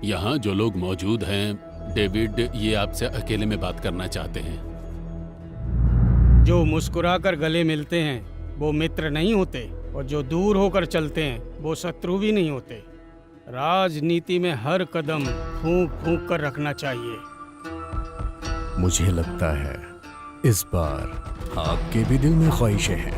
यहाँ जो लोग मौजूद हैं, डेविड ये आपसे अकेले में बात करना चाहते हैं। जो मुस्कुराकर गले मिलते हैं वो मित्र नहीं होते, और जो दूर होकर चलते हैं वो शत्रु भी नहीं होते। राजनीति में हर कदम फूंक फूंक कर रखना चाहिए। मुझे लगता है इस बार आपके भी दिल में ख्वाहिशें हैं।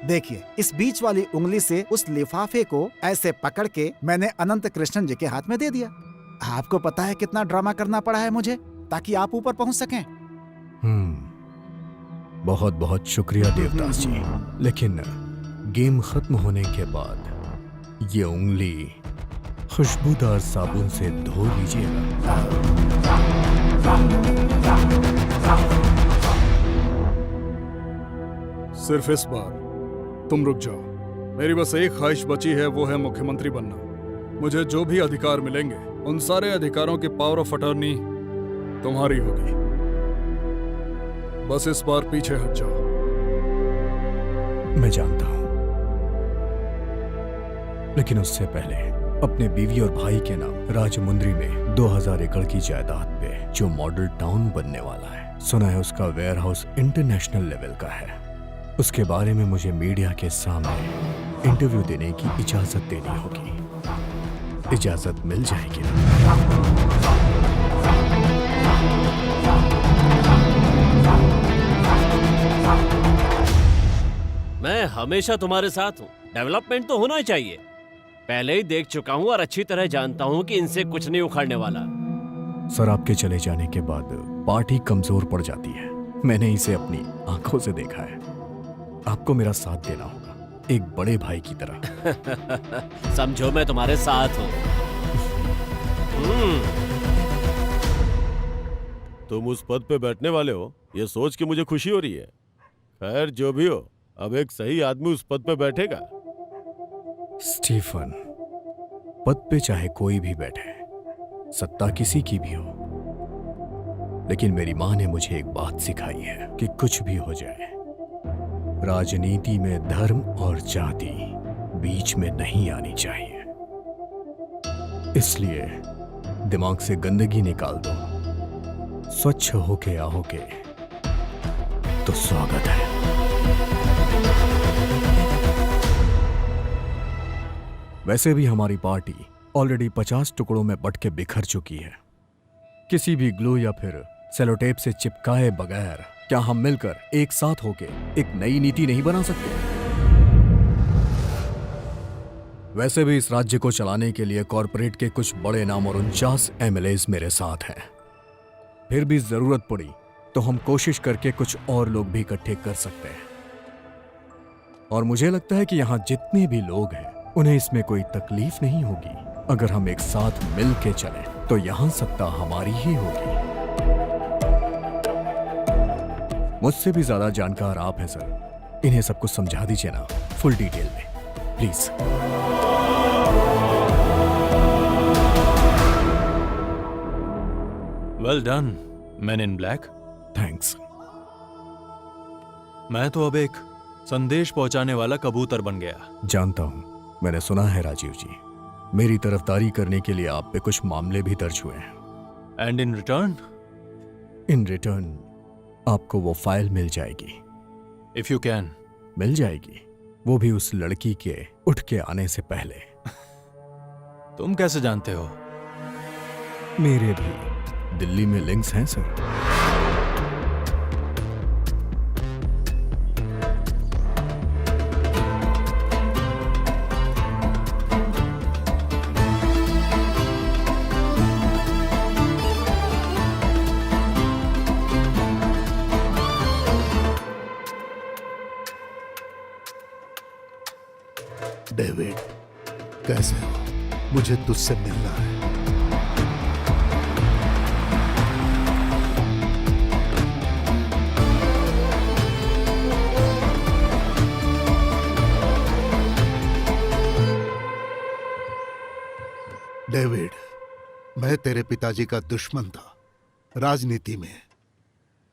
देखिए, इस बीच वाली उंगली से उस लिफाफे को ऐसे पकड़ के मैंने अनंत कृष्णन जी के हाथ में दे दिया। आपको पता है कितना ड्रामा करना पड़ा है मुझे ताकि आप ऊपर पहुंच सकें। बहुत बहुत शुक्रिया देवदास जी, लेकिन गेम खत्म होने के बाद ये उंगली खुशबूदार साबुन से धो लीजिएगा। सिर्फ इस बार तुम रुक जाओ। मेरी बस एक ख्वाहिश बची है, वो है मुख्यमंत्री बनना। मुझे जो भी अधिकार मिलेंगे उन सारे अधिकारों की पावर ऑफ अटॉर्नी तुम्हारी होगी। बस इस बार पीछे हट जाओ। मैं जानता हूं, लेकिन उससे पहले अपने बीवी और भाई के नाम राजमुंद्री में 2000 एकड़ की जायदाद पे जो मॉडल टाउन बनने वाला है, सुना है उसका वेयर हाउस इंटरनेशनल लेवल का है। उसके बारे में मुझे मीडिया के सामने इंटरव्यू देने की इजाजत देनी होगी। इजाजत मिल जाएगी ना? मैं हमेशा तुम्हारे साथ हूँ। डेवलपमेंट तो होना ही चाहिए। पहले ही देख चुका हूँ और अच्छी तरह जानता हूँ कि इनसे कुछ नहीं उखाड़ने वाला। सर, आपके चले जाने के बाद पार्टी कमजोर पड़ जाती है। मैंने इसे अपनी आंखों से देखा है। आपको मेरा साथ देना होगा, एक बड़े भाई की तरह। समझो मैं तुम्हारे साथ हूँ। तुम उस पद पे बैठने वाले हो, ये सोच के मुझे खुशी हो रही है। खैर जो भी हो, अब एक सही आदमी उस पद पे बैठेगा। स्टीफन, पद पे चाहे कोई भी बैठे, सत्ता किसी की भी हो, लेकिन मेरी मां ने मुझे एक बात सिखाई है कि कुछ भी हो जाए, राजनीति में धर्म और जाति बीच में नहीं आनी चाहिए। इसलिए दिमाग से गंदगी निकाल दो, स्वच्छ होके आओगे तो स्वागत है। वैसे भी हमारी पार्टी ऑलरेडी 50 टुकड़ों में बट के बिखर चुकी है। किसी भी ग्लू या फिर सेलोटेप से चिपकाए बगैर क्या हम मिलकर एक साथ होके एक नई नीति नहीं बना सकते? वैसे भी इस राज्य को चलाने के लिए कॉरपोरेट के कुछ बड़े नाम और 49 एमएलएज मेरे साथ हैं। फिर भी जरूरत पड़ी तो हम कोशिश करके कुछ और लोग भी इकट्ठे कर सकते हैं। और मुझे लगता है कि यहां जितने भी लोग हैं उन्हें इसमें कोई तकलीफ नहीं होगी। अगर हम एक साथ मिल के चले तो यहां सत्ता हमारी ही होगी। मुझसे भी ज्यादा जानकार आप हैं सर, इन्हें सब कुछ समझा दीजिए ना, फुल डिटेल में please. Well done man in black. Thanks. मैं तो अब एक संदेश पहुंचाने वाला कबूतर बन गया। जानता हूं, मैंने सुना है राजीव जी, मेरी तरफदारी करने के लिए आप पे कुछ मामले भी दर्ज हुए हैं। And in return? In return आपको वो फाइल मिल जाएगी। If you can. मिल जाएगी, वो भी उस लड़की के उठ के आने से पहले। तुम कैसे जानते हो? मेरे भी दिल्ली में लिंक्स हैं सर। डेविड, कैसे हो? मुझे तुझसे मिलना है। डेविड, मैं तेरे पिताजी का दुश्मन था, राजनीति में,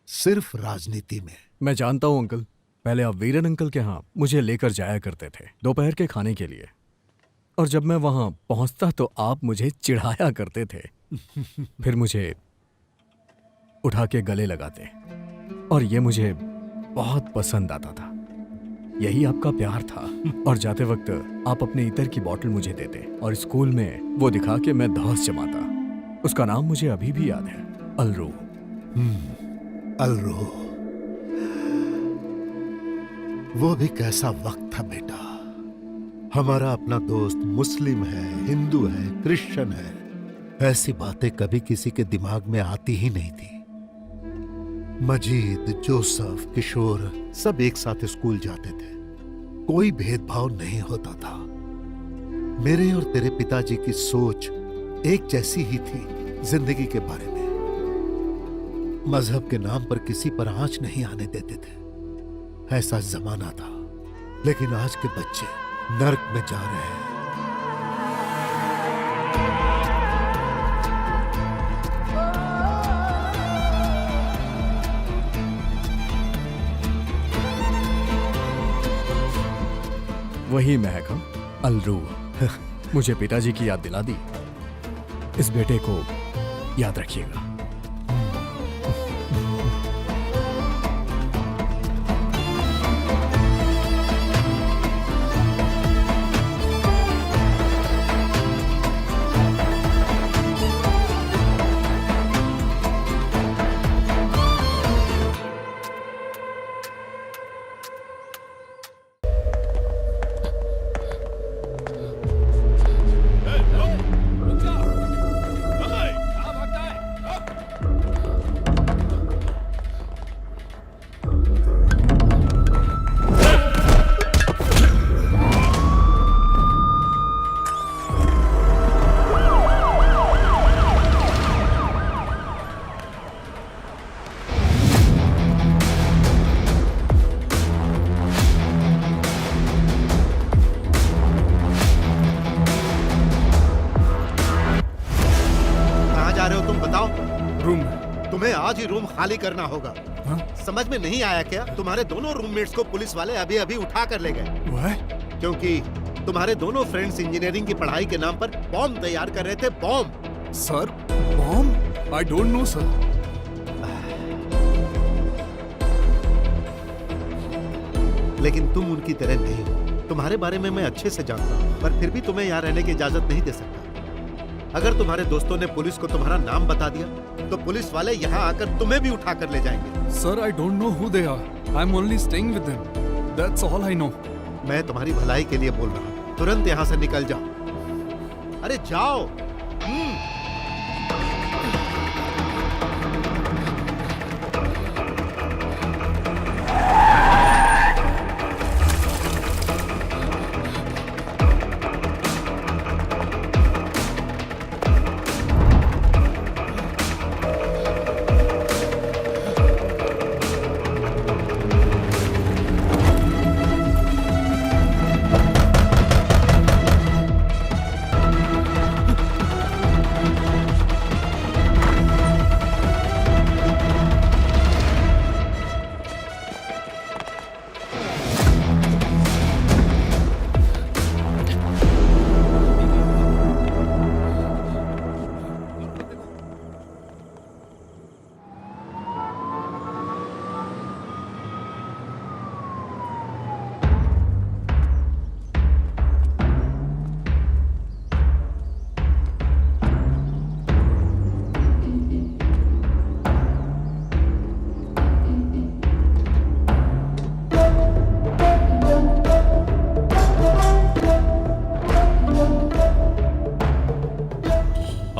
सिर्फ राजनीति में। मैं जानता हूं अंकल, पहले आप वीरन अंकल के यहाँ मुझे लेकर जाया करते थे दोपहर के खाने के लिए, और जब मैं वहां पहुंचता तो आप मुझे चिढ़ाया करते थे। फिर मुझे उठा के गले लगाते, और ये मुझे बहुत पसंद आता था। यही आपका प्यार था। और जाते वक्त आप अपने इतर की बोतल मुझे देते, और स्कूल में वो दिखा के मैं धौस जमाता। उसका नाम मुझे अभी भी याद है, अलरू। अलरू, वो भी कैसा वक्त था बेटा। हमारा अपना दोस्त मुस्लिम है, हिंदू है, क्रिश्चियन है, ऐसी बातें कभी किसी के दिमाग में आती ही नहीं थी। मजीद, जोसेफ, किशोर सब एक साथ स्कूल जाते थे, कोई भेदभाव नहीं होता था। मेरे और तेरे पिताजी की सोच एक जैसी ही थी जिंदगी के बारे में। मजहब के नाम पर किसी पर आंच नहीं आने देते थे, ऐसा जमाना था। लेकिन आज के बच्चे नर्क में जा रहे हैं। वही महक, अलरू। मुझे पिताजी की याद दिला दी। इस बेटे को याद रखिएगा। तुम्हें आज ही रूम खाली करना होगा। समझ में नहीं आया क्या? तुम्हारे दोनों रूममेट्स को पुलिस वाले अभी अभी उठा कर ले गए, क्योंकि तुम्हारे दोनों फ्रेंड्स इंजीनियरिंग की पढ़ाई के नाम पर बॉम्ब तैयार कर रहे थे। Bomb sir, bomb? I don't no sir. लेकिन तुम उनकी तरह नहीं हो। तुम्हारे बारे में मैं अच्छे से जानता हूँ, पर फिर भी तुम्हें यहाँ रहने की इजाजत नहीं दे सकता। अगर तुम्हारे दोस्तों ने पुलिस को तुम्हारा नाम बता दिया तो पुलिस वाले यहाँ आकर तुम्हें भी उठा कर ले जाएंगे। Sir, I don't know who they are. I am only staying with them. That's all I know. मैं तुम्हारी भलाई के लिए बोल रहा हूँ, तुरंत यहाँ से निकल जाओ। अरे जाओ।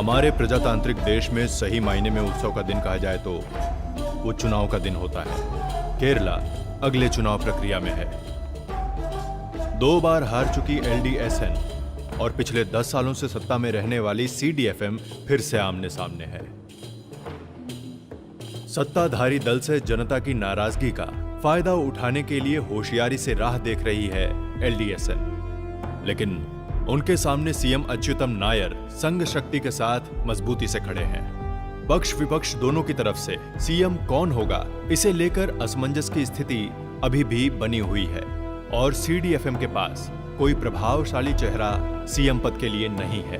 हमारे प्रजातांत्रिक देश में सही मायने में उत्सव का दिन कहा जाए तो वो चुनाव का दिन होता है। केरला अगले चुनाव प्रक्रिया में है। 2 बार हार चुकी LDSN और पिछले 10 सालों से सत्ता में रहने वाली CDFM फिर से आमने सामने है। सत्ताधारी दल से जनता की नाराजगी का फायदा उठाने के लिए होशियारी से राह देख रही है LDSN, लेकिन उनके सामने सीएम अच्युतम नायर संघ शक्ति के साथ मजबूती से खड़े हैं। पक्ष विपक्ष दोनों की तरफ से सीएम कौन होगा, इसे लेकर असमंजस की स्थिति अभी भी बनी हुई है और CDFM के पास कोई प्रभावशाली चेहरा सीएम पद के लिए नहीं है।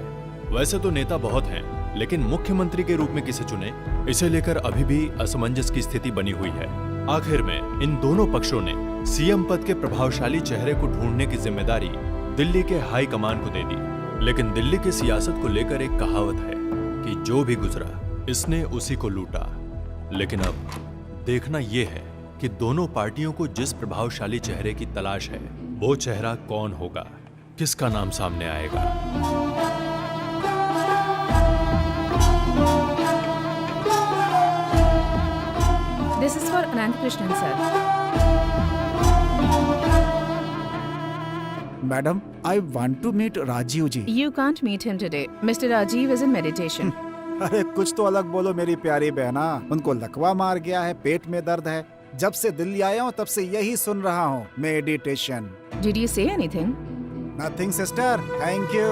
वैसे तो नेता बहुत हैं, लेकिन मुख्यमंत्री के रूप में किसे चुने, इसे लेकर अभी भी असमंजस की स्थिति बनी हुई है। आखिर में इन दोनों पक्षों ने सीएम पद के प्रभावशाली चेहरे को ढूंढने की जिम्मेदारी दिल्ली के हाई कमान को दे दी। लेकिन दिल्ली की सियासत को लेकर एक कहावत है कि जो भी गुजरा इसने उसी को लूटा। लेकिन अब देखना यह है कि दोनों पार्टियों को जिस प्रभावशाली चेहरे की तलाश है, वो चेहरा कौन होगा, किसका नाम सामने आएगा। This is for Anant Krishnan, sir. Madam, I want to meet Rajiv ji. You can't meet him today. Mr. Rajiv is in meditation. अरे कुछ तो अलग बोलो मेरी प्यारी बहना। उनको लकवा मार गया है, पेट में दर्द है। जब से दिल्ली आया हूँ तब से यही सुन रहा हूँ, meditation. Did you say anything? Nothing, sister. Thank you.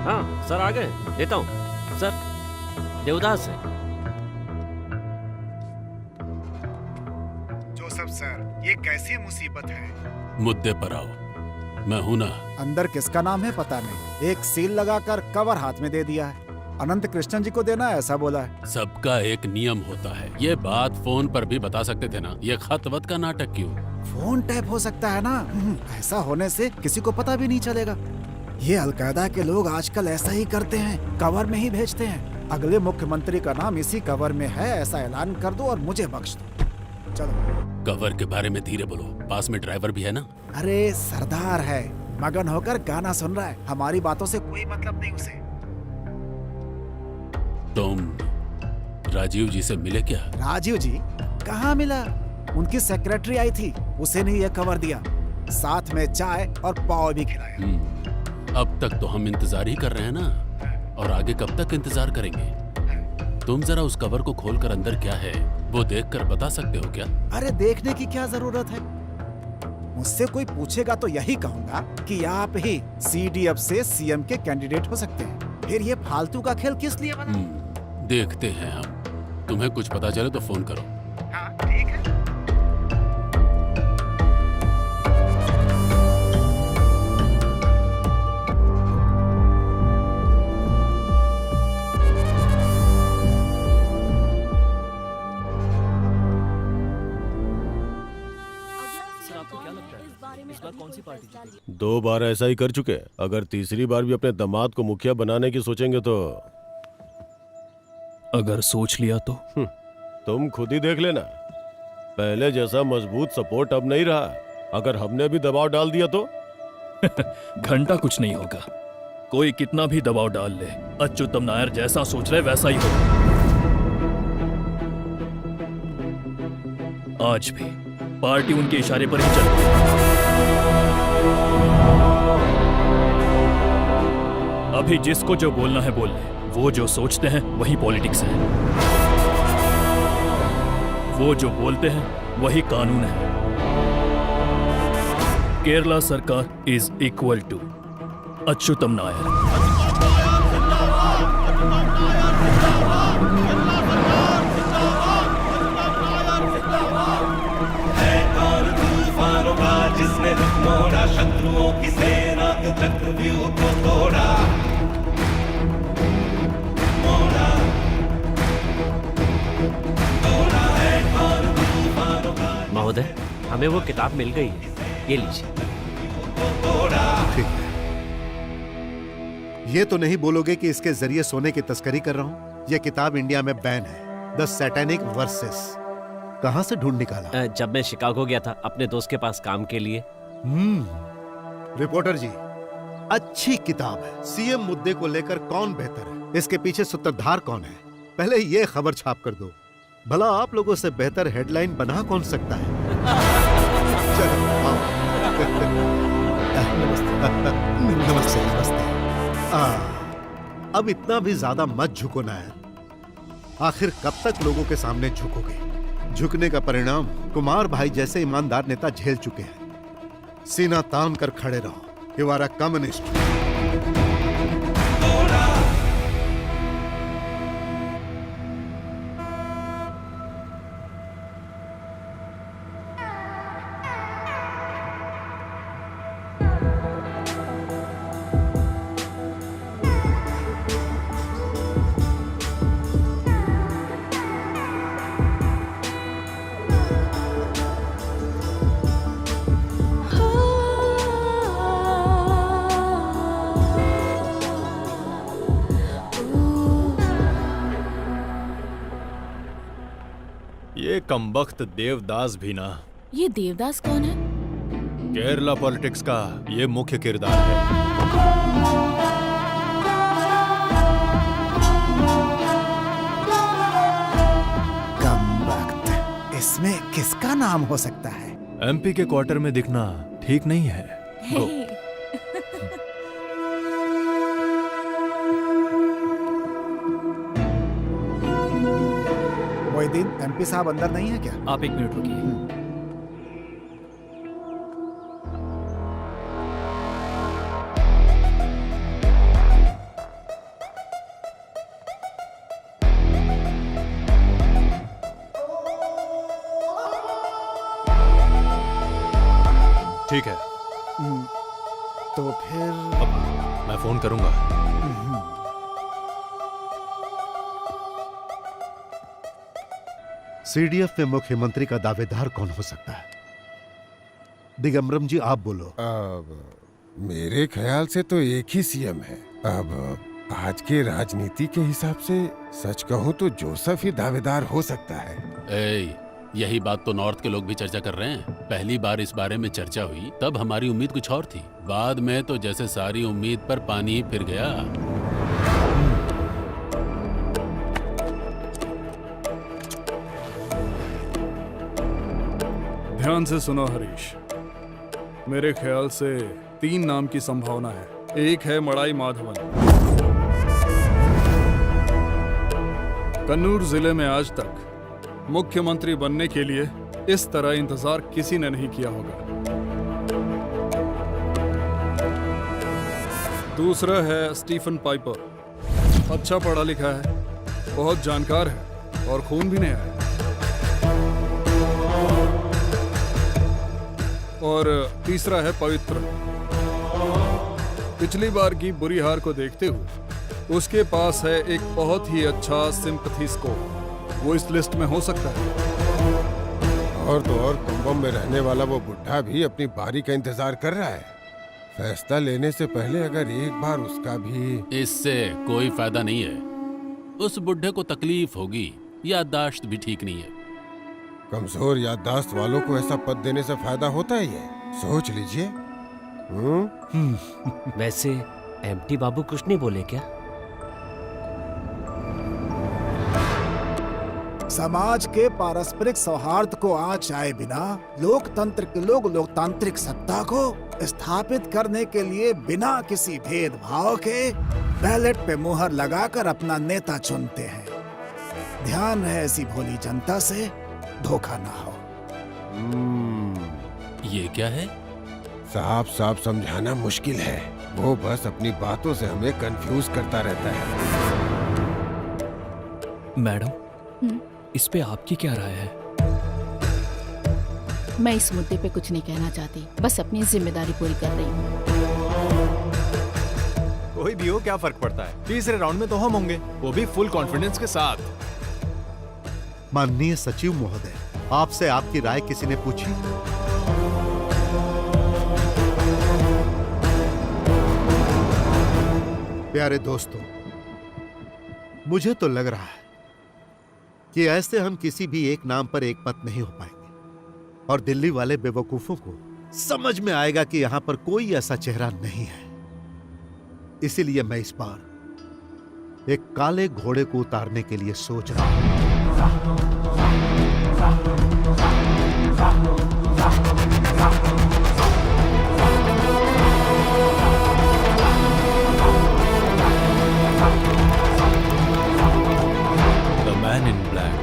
हाँ सर, आ गए। देता हूँ सर, देवदास है। जोसेफ सर, ये कैसी मुसीबत है? मुद्दे पर आओ, मैं हूं ना। अंदर किसका नाम है पता नहीं। एक सील लगाकर कवर हाथ में दे दिया है। अनंत कृष्णन जी को देना है ऐसा बोला है। सबका एक नियम होता है। ये बात फोन पर भी बता सकते थे ना। ये खत वत का नाटक क्यों? फोन टैप हो सकता है ना। ऐसा होने से किसी को पता भी नहीं चलेगा। ये अलकायदा के लोग आजकल ऐसा ही करते हैं, कवर में ही भेजते हैं। अगले मुख्यमंत्री का नाम इसी कवर में है, ऐसा ऐलान कर दो और मुझे बख्श दो। चलो। कवर के बारे में धीरे बोलो, पास में ड्राइवर भी है ना। अरे सरदार है, मगन होकर गाना सुन रहा है। हमारी बातों से कोई मतलब नहीं उसे। तुम राजीव जी से मिले क्या? राजीव जी कहाँ मिला? उनकी सेक्रेटरी आई थी, उसे नहीं ये कवर दिया, साथ में चाय और पाव भी खिलाया। अब तक तो हम इंतजार ही कर रहे हैं ना, और आगे कब तक इंतजार करेंगे? तुम जरा उस कवर को खोलकर अंदर क्या है वो देखकर बता सकते हो क्या? अरे देखने की क्या जरूरत है? मुझसे कोई पूछेगा तो यही कहूंगा कि आप ही CDF से CM के कैंडिडेट हो सकते हैं। फिर ये फालतू का खेल किस लिए बना? देखते हैं हम। तुम्हें कुछ पता चले तो फोन करो। हाँ ठीक है। दो बार ऐसा ही कर चुके। अगर तीसरी बार भी अपने दामाद को मुखिया बनाने की सोचेंगे तो अगर सोच लिया तो तुम खुद ही देख लेना। पहले जैसा मजबूत सपोर्ट अब नहीं रहा। अगर हमने भी दबाव डाल दिया तो घंटा कुछ नहीं होगा। कोई कितना भी दबाव डाल ले, अच्युतम नायर जैसा सोच रहे वैसा ही होगा। आज भी पार्टी उनके इशारे पर ही चलती है। अभी जिसको जो बोलना है बोल ले। वो जो सोचते हैं वही पॉलिटिक्स है। वो जो बोलते हैं वही कानून है। केरला सरकार is equal to Achyutam Nair. जिसने मोड़ा शत्रुओं की सेना के चक्रव्यूह को तोड़ा, महोदय, हमें वो किताब मिल गई है, ये लीजिए। ठीक है। ये तो नहीं बोलोगे कि इसके जरिए सोने की तस्करी कर रहा हूं? यह किताब इंडिया में बैन है, द सैटेनिक वर्सेस। कहां से ढूंढ निकाला? जब मैं शिकागो गया था अपने दोस्त के पास काम के लिए। रिपोर्टर जी, अच्छी किताब है। सीएम मुद्दे को लेकर कौन बेहतर है, इसके पीछे सूत्रधार कौन है, पहले ये खबर छाप कर दो। भला आप लोगों से बेहतर हेडलाइन बना कौन सकता है? चलो आओ। नमस्ते नमस्ते। अब इतना भी ज्यादा मत झुको नायर। आखिर कब तक लोगों के सामने झुकोगे? झुकने का परिणाम कुमार भाई जैसे ईमानदार नेता झेल चुके हैं। सीना तान कर खड़े रहो। You are a communist. ये कमबख्त देवदास भी ना। ये देवदास कौन है? केरला पॉलिटिक्स का ये मुख्य किरदार है। कमबख्त, इसमें किसका नाम हो सकता है? एमपी के क्वार्टर में दिखना ठीक नहीं है। गो। मोहिदीन, एमपी साहब अंदर नहीं है क्या? आप एक मिनट रुकिए। ठीक है, तो फिर अब मैं फोन करूंगा। सीडीएफ में मुख्यमंत्री का दावेदार कौन हो सकता है? दिगंबरम जी आप बोलो। अब मेरे ख्याल से तो एक ही सीएम है। अब आज के राजनीति के हिसाब से सच कहूं तो जोसेफ ही दावेदार हो सकता है। यही बात तो नॉर्थ के लोग भी चर्चा कर रहे हैं। पहली बार इस बारे में चर्चा हुई तब हमारी उम्मीद कुछ और थी। बाद में तो जैसे सारी उम्मीद पर पानी ही फिर गया। ध्यान से सुनो हरीश, मेरे ख्याल से 3 नाम की संभावना है। एक है मड़ाई माधवन। कन्नूर जिले में आज तक मुख्यमंत्री बनने के लिए इस तरह इंतजार किसी ने नहीं किया होगा। दूसरा है स्टीफन पाइपर। अच्छा पढ़ा लिखा है, बहुत जानकार है और खून भी नहीं है। और तीसरा है पवित्र। पिछली बार की बुरी हार को देखते हुए उसके पास है एक बहुत ही अच्छा सिंपैथी स्कोर। वो इस लिस्ट में हो सकता है। और तो और कुंभम में रहने वाला वो बुढ़ा भी अपनी बारी का इंतजार कर रहा है। फैसला लेने से पहले अगर एक बार उसका भी। इससे कोई फायदा नहीं है। उस बुढ़े को तकलीफ होगी, याददाश्त भी ठीक नहीं है। कमजोर याददाश्त वालों को ऐसा पद देने से फायदा होता ही है, सोच लीजिए। वैसे एमटी बाबू कुछ नहीं बोले क्या? समाज के पारस्परिक सौहार्द को आंच आए बिना लोकतंत्र के लोग लोकतांत्रिक सत्ता को स्थापित करने के लिए बिना किसी भेदभाव के बैलेट पे मुहर लगाकर अपना नेता चुनते हैं। ध्यान रहे ऐसी भोली जनता से धोखा ना हो। ये क्या है? साफ साफ समझाना मुश्किल है। वो बस अपनी बातों से हमें कंफ्यूज करता रहता है। मैडम, इस पे आपकी क्या राय है? मैं इस मुद्दे पे कुछ नहीं कहना चाहती, बस अपनी जिम्मेदारी पूरी कर रही हूँ। कोई भी हो, क्या फर्क पड़ता है? तीसरे राउंड में तो हम होंगे, वो भी फुल कॉन्फिडेंस के साथ। माननीय सचिव महोदय, आपसे आपकी राय किसी ने पूछी? प्यारे दोस्तों, मुझे तो लग रहा है कि ऐसे हम किसी भी एक नाम पर एक मत नहीं हो पाएंगे और दिल्ली वाले बेवकूफों को समझ में आएगा कि यहां पर कोई ऐसा चेहरा नहीं है। इसीलिए मैं इस बार एक काले घोड़े को उतारने के लिए सोच रहा हूं। The Man in Black.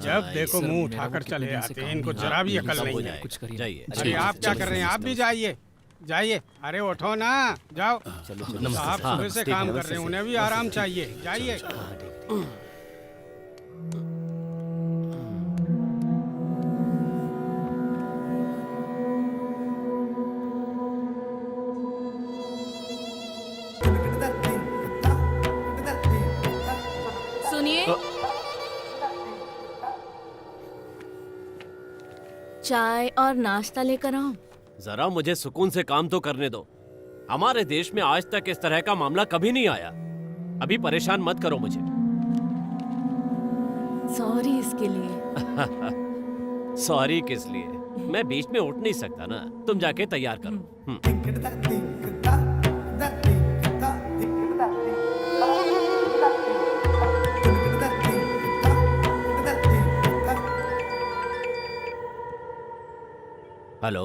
जब देखो मुंह उठाकर चले आते हैं, इनको जरा भी अकल नहीं है। कुछ करिए जाइए। अरे आप क्या कर रहे हैं? आप भी जाइए, जाइए। अरे उठो ना, जाओ। आप सुबह से काम कर रहे हैं, उन्हें भी आराम चाहिए। जाइए। सुनिए, चाय और नाश्ता लेकर आऊं? जरा मुझे सुकून से काम तो करने दो। हमारे देश में आज तक इस तरह का मामला कभी नहीं आया। अभी परेशान मत करो मुझे। सॉरी इसके लिए। सॉरी किस लिए? मैं बीच में उठ नहीं सकता ना। तुम जाके तैयार करो। हेलो,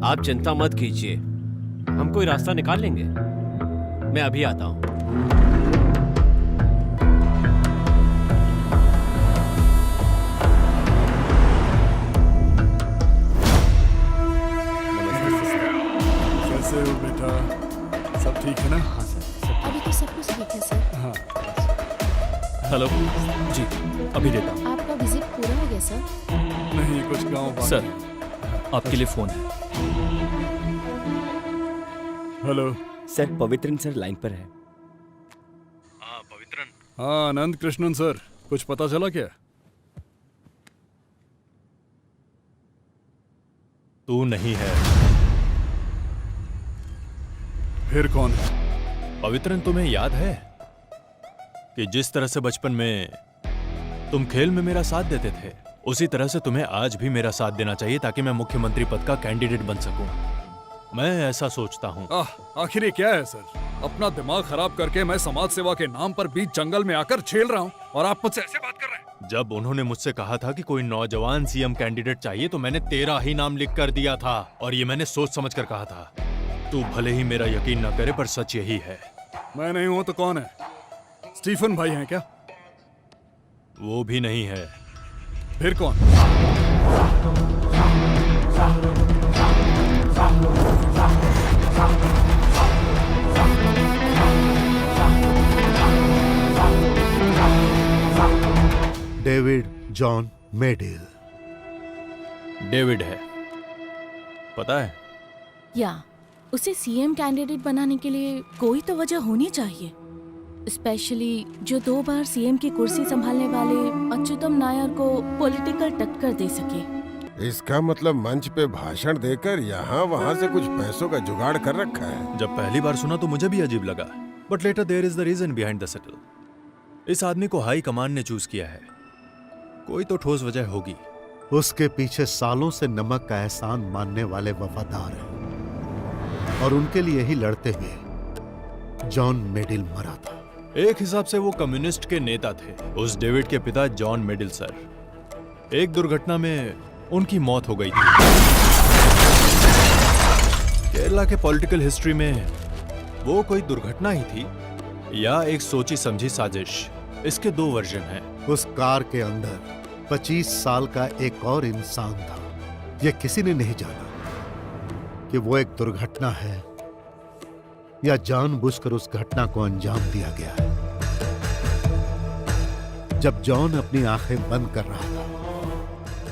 आप चिंता मत कीजिए, हम कोई रास्ता निकाल लेंगे। मैं अभी आता हूं। कैसे हो बेटा? सब ठीक है ना? अभी तो सब कुछ ठीक है सर। हाँ। हेलो जी, अभी देता हूँ। आपका विजिट पूरा हो गया सर? नहीं, कुछ गाँव बाकी सर, है। आपके लिए फोन है। Hello sir, Pavithran sir line पर है। हाँ पवित्रन। हाँ आनंद कृष्णन सर, कुछ पता चला क्या? तू नहीं है। फिर कौन है? पवित्रन, तुम्हें याद है कि जिस तरह से बचपन में तुम खेल में मेरा साथ देते थे, उसी तरह से तुम्हें आज भी मेरा साथ देना चाहिए ताकि मैं मुख्यमंत्री पद का कैंडिडेट बन सकूं। मैं ऐसा सोचता हूं। आखिर ये क्या है सर? अपना दिमाग खराब करके मैं समाज सेवा के नाम पर बीच जंगल में आकर छेल रहा हूं और आप मुझसे ऐसे बात कर रहे हैं? जब उन्होंने मुझसे कहा था कि कोई नौजवान सीएम कैंडिडेट चाहिए तो मैंने तेरा ही नाम लिख कर दिया था, और ये मैंने सोच समझ कर कहा था। तू भले ही मेरा यकीन न करे, पर सच यही है। मैं नहीं हूं तो कौन है? स्टीफन भाई हैं क्या? वो भी नहीं है। फिर कौन? David John medal. डेविड है, पता है? या उसे सीएम कैंडिडेट बनाने के लिए कोई तो वजह होनी चाहिए, स्पेशली जो 2 बार सीएम की कुर्सी संभालने वाले अच्युतम नायर को पॉलिटिकल टक्कर दे सके। इसका मतलब मंच पे भाषण देकर यहाँ वहाँ से कुछ पैसों का जुगाड़ कर रखा है। जब पहली बार सुना तो मुझे भी अजीब लगा, but later there is the reason behind the settle. इस आदमी को हाई कमान ने चूज किया है, कोई तो ठोस वजह होगी। उसके पीछे सालों से नमक का एहसान मानने वाले वफादार हैं, और उनके लिए ही लड़ते हुए जॉन मेडिल मरा था। एक हिसाब से वो कम्युनिस्ट के नेता थे। उस डेविड के पिता जॉन मेडिल सर, एक दुर्घटना में उनकी मौत हो गई थी। केरला के पॉलिटिकल हिस्ट्री में वो कोई दुर्घटना ही थी या एक सोची समझी साजिश, इसके 2 वर्जन हैं। उस कार के अंदर 25 साल का एक और इंसान था। यह किसी ने नहीं जाना कि वो एक दुर्घटना है या जानबूझकर उस घटना को अंजाम दिया गया है। जब जॉन अपनी आंखें बंद कर रहा था,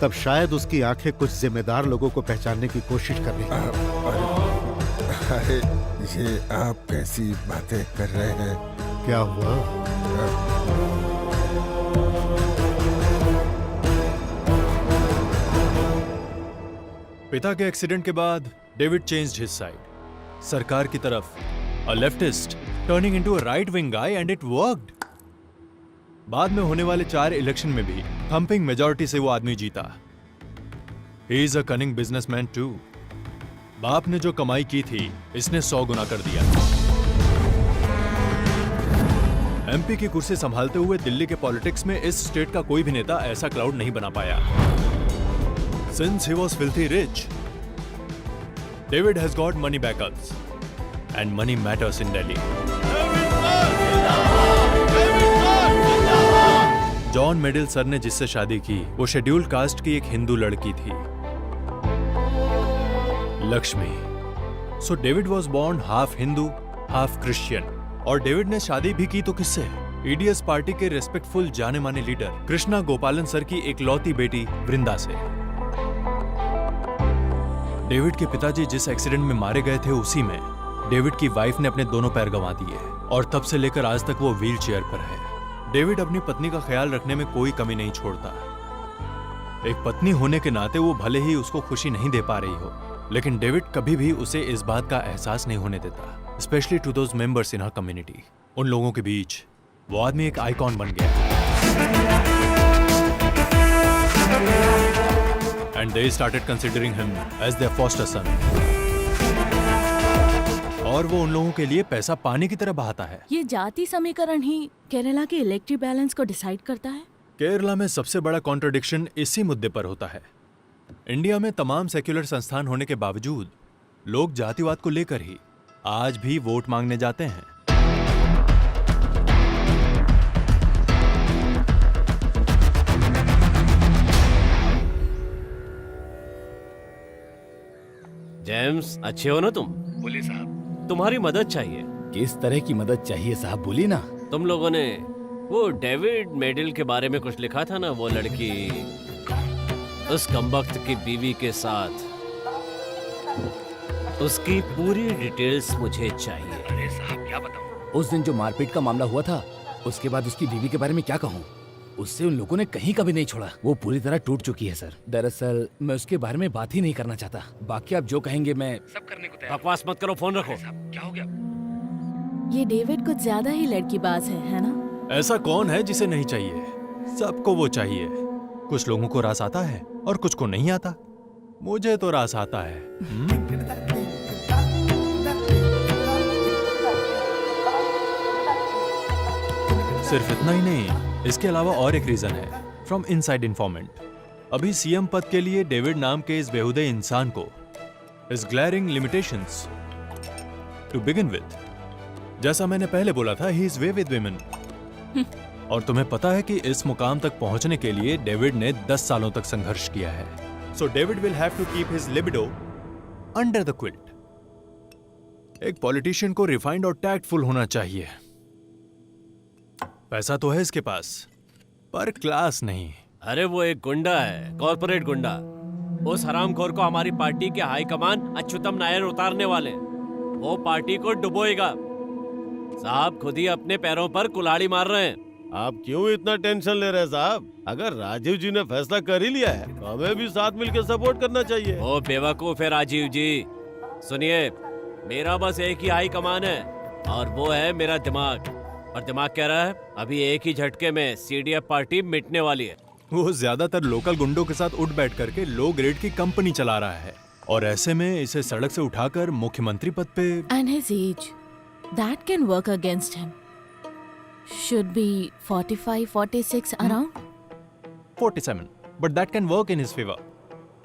तब शायद उसकी आंखें कुछ जिम्मेदार लोगों को पहचानने की कोशिश कर रही थी। अरे ये आप कैसी बातें कर रहे हैं? क्या हुआ? पिता के एक्सीडेंट के बाद डेविड चेंज्ड हिज साइड। सरकार की तरफ, a leftist turning into a right wing guy, and it worked. बाद में होने वाले 4 इलेक्शन में भी थंपिंग मेजॉरिटी से वो आदमी जीता। He is a cunning businessman too. बाप ने जो कमाई की थी इसने 100 गुना कर दिया। एमपी की कुर्सी संभालते हुए दिल्ली के पॉलिटिक्स में इस स्टेट का कोई भी नेता ऐसा क्लाउड नहीं बना पाया। Since he was filthy rich, David has got money backups and money matters in Delhi. John Medill sir ने जिससे शादी की वो शेड्यूल्ड कास्ट की एक हिंदू लड़की थी, Lakshmi. So David was born half Hindu half Christian. और डेविड ने शादी भी की तो किससे? ईडीएस पार्टी के रेस्पेक्टफुल जाने माने लीडर कृष्णा गोपालन सर की इकलौती बेटी वृंदा से। डेविड के पिताजी जिस एक्सीडेंट में मारे गए थे उसी में डेविड की वाइफ ने अपने दोनों पैर गंवा दिए और तब से लेकर आज तक वो व्हील चेयर पर है। डेविड अपनी पत्नी का ख्याल रखने में कोई कमी नहीं छोड़ता। एक पत्नी होने के नाते वो भले ही उसको खुशी नहीं दे पा रही हो, लेकिन डेविड कभी भी उसे इस बात का एहसास नहीं होने देता, specially to those members in her community. उन लोगों के बीच वो आदमी एक आइकॉन बन गया and they started considering him as their foster son. और वो उन लोगों के लिए पैसा पानी की तरह बहाता है। ये जाति समीकरण ही केरला के इलेक्ट्रिक बैलेंस को डिसाइड करता है। केरला में सबसे बड़ा कॉन्ट्रडिक्शन इसी मुद्दे पर होता है। इंडिया में तमाम सेक्युलर संस्थान होने के बावजूद लोग जातिवाद को लेकर ही आज भी वोट मांगने जाते हैं। जेम्स, अच्छे हो ना तुम? बोलिए साहब। तुम्हारी मदद चाहिए। किस तरह की मदद चाहिए साहब, बोलिए ना। तुम लोगों ने वो डेविड मेडिल के बारे में कुछ लिखा था ना, वो लड़की उस कमबख्त की बीवी के साथ, उसकी पूरी डिटेल्स मुझे चाहिए। अरे साहब क्या बताऊं, उस दिन जो मारपीट का मामला हुआ था उसके बाद उसकी बीवी के बारे में क्या कहूं। उससे उन लोगों ने कहीं का भी नहीं छोड़ा। वो पूरी तरह टूट चुकी है सर। दरअसल मैं उसके बारे में बात ही नहीं करना चाहता। बाकी आप जो कहेंगे मैं सब करने को तैयार। बकवास मत करो, फोन रखो। क्या हो गया? ये डेविड कुछ ज्यादा ही लड़कीबाज है ना? ऐसा कौन है जिसे नहीं चाहिए? सबको वो चाहिए। कुछ लोगों को रास आता है और कुछ को नहीं आता। मुझे तो रास आता है। सिर्फ इतना ही नहीं, इसके अलावा और एक रीजन है फ्रॉम इनसाइड इन्फॉर्मेंट। अभी सीएम पद के लिए डेविड नाम के इस बेहुदे इंसान को इस glaring limitations to begin with. जैसा मैंने पहले बोला था, he is way with women. और तुम्हें पता है कि इस मुकाम तक पहुंचने के लिए डेविड ने 10 सालों तक संघर्ष किया है। So David will have to keep his libido under the quilt. एक पॉलिटिशियन को रिफाइंड और टैक्टफुल होना चाहिए। पैसा तो है इसके पास, पर क्लास नहीं। अरे वो एक गुंडा है, कॉर्पोरेट गुंडा। उस हरामखोर को हमारी पार्टी के हाईकमान अच्युतम नायर उतारने वाले। वो पार्टी को डुबोएगा। साहब खुद ही अपने पैरों पर कुल्हाड़ी मार रहे हैं। आप क्यों इतना टेंशन ले रहे हैं साहब? अगर राजीव जी ने फैसला कर ही लिया है तो हमें भी साथ मिलकर सपोर्ट करना चाहिए। ओ बेवकूफ है राजीव जी। सुनिए, मेरा बस एक ही हाई कमान है और वो है मेरा दिमाग। और दिमाग कह रहा है अभी एक ही झटके में सीडीएफ पार्टी मिटने वाली है। वो ज्यादातर लोकल गुंडों के साथ उठ बैठ करके लो ग्रेड की कंपनी चला रहा है और ऐसे में इसे सड़क से उठाकर मुख्यमंत्री पद पे। And his age, that can work against him. Should be 45, 46 around. 47, but that can work in his favor.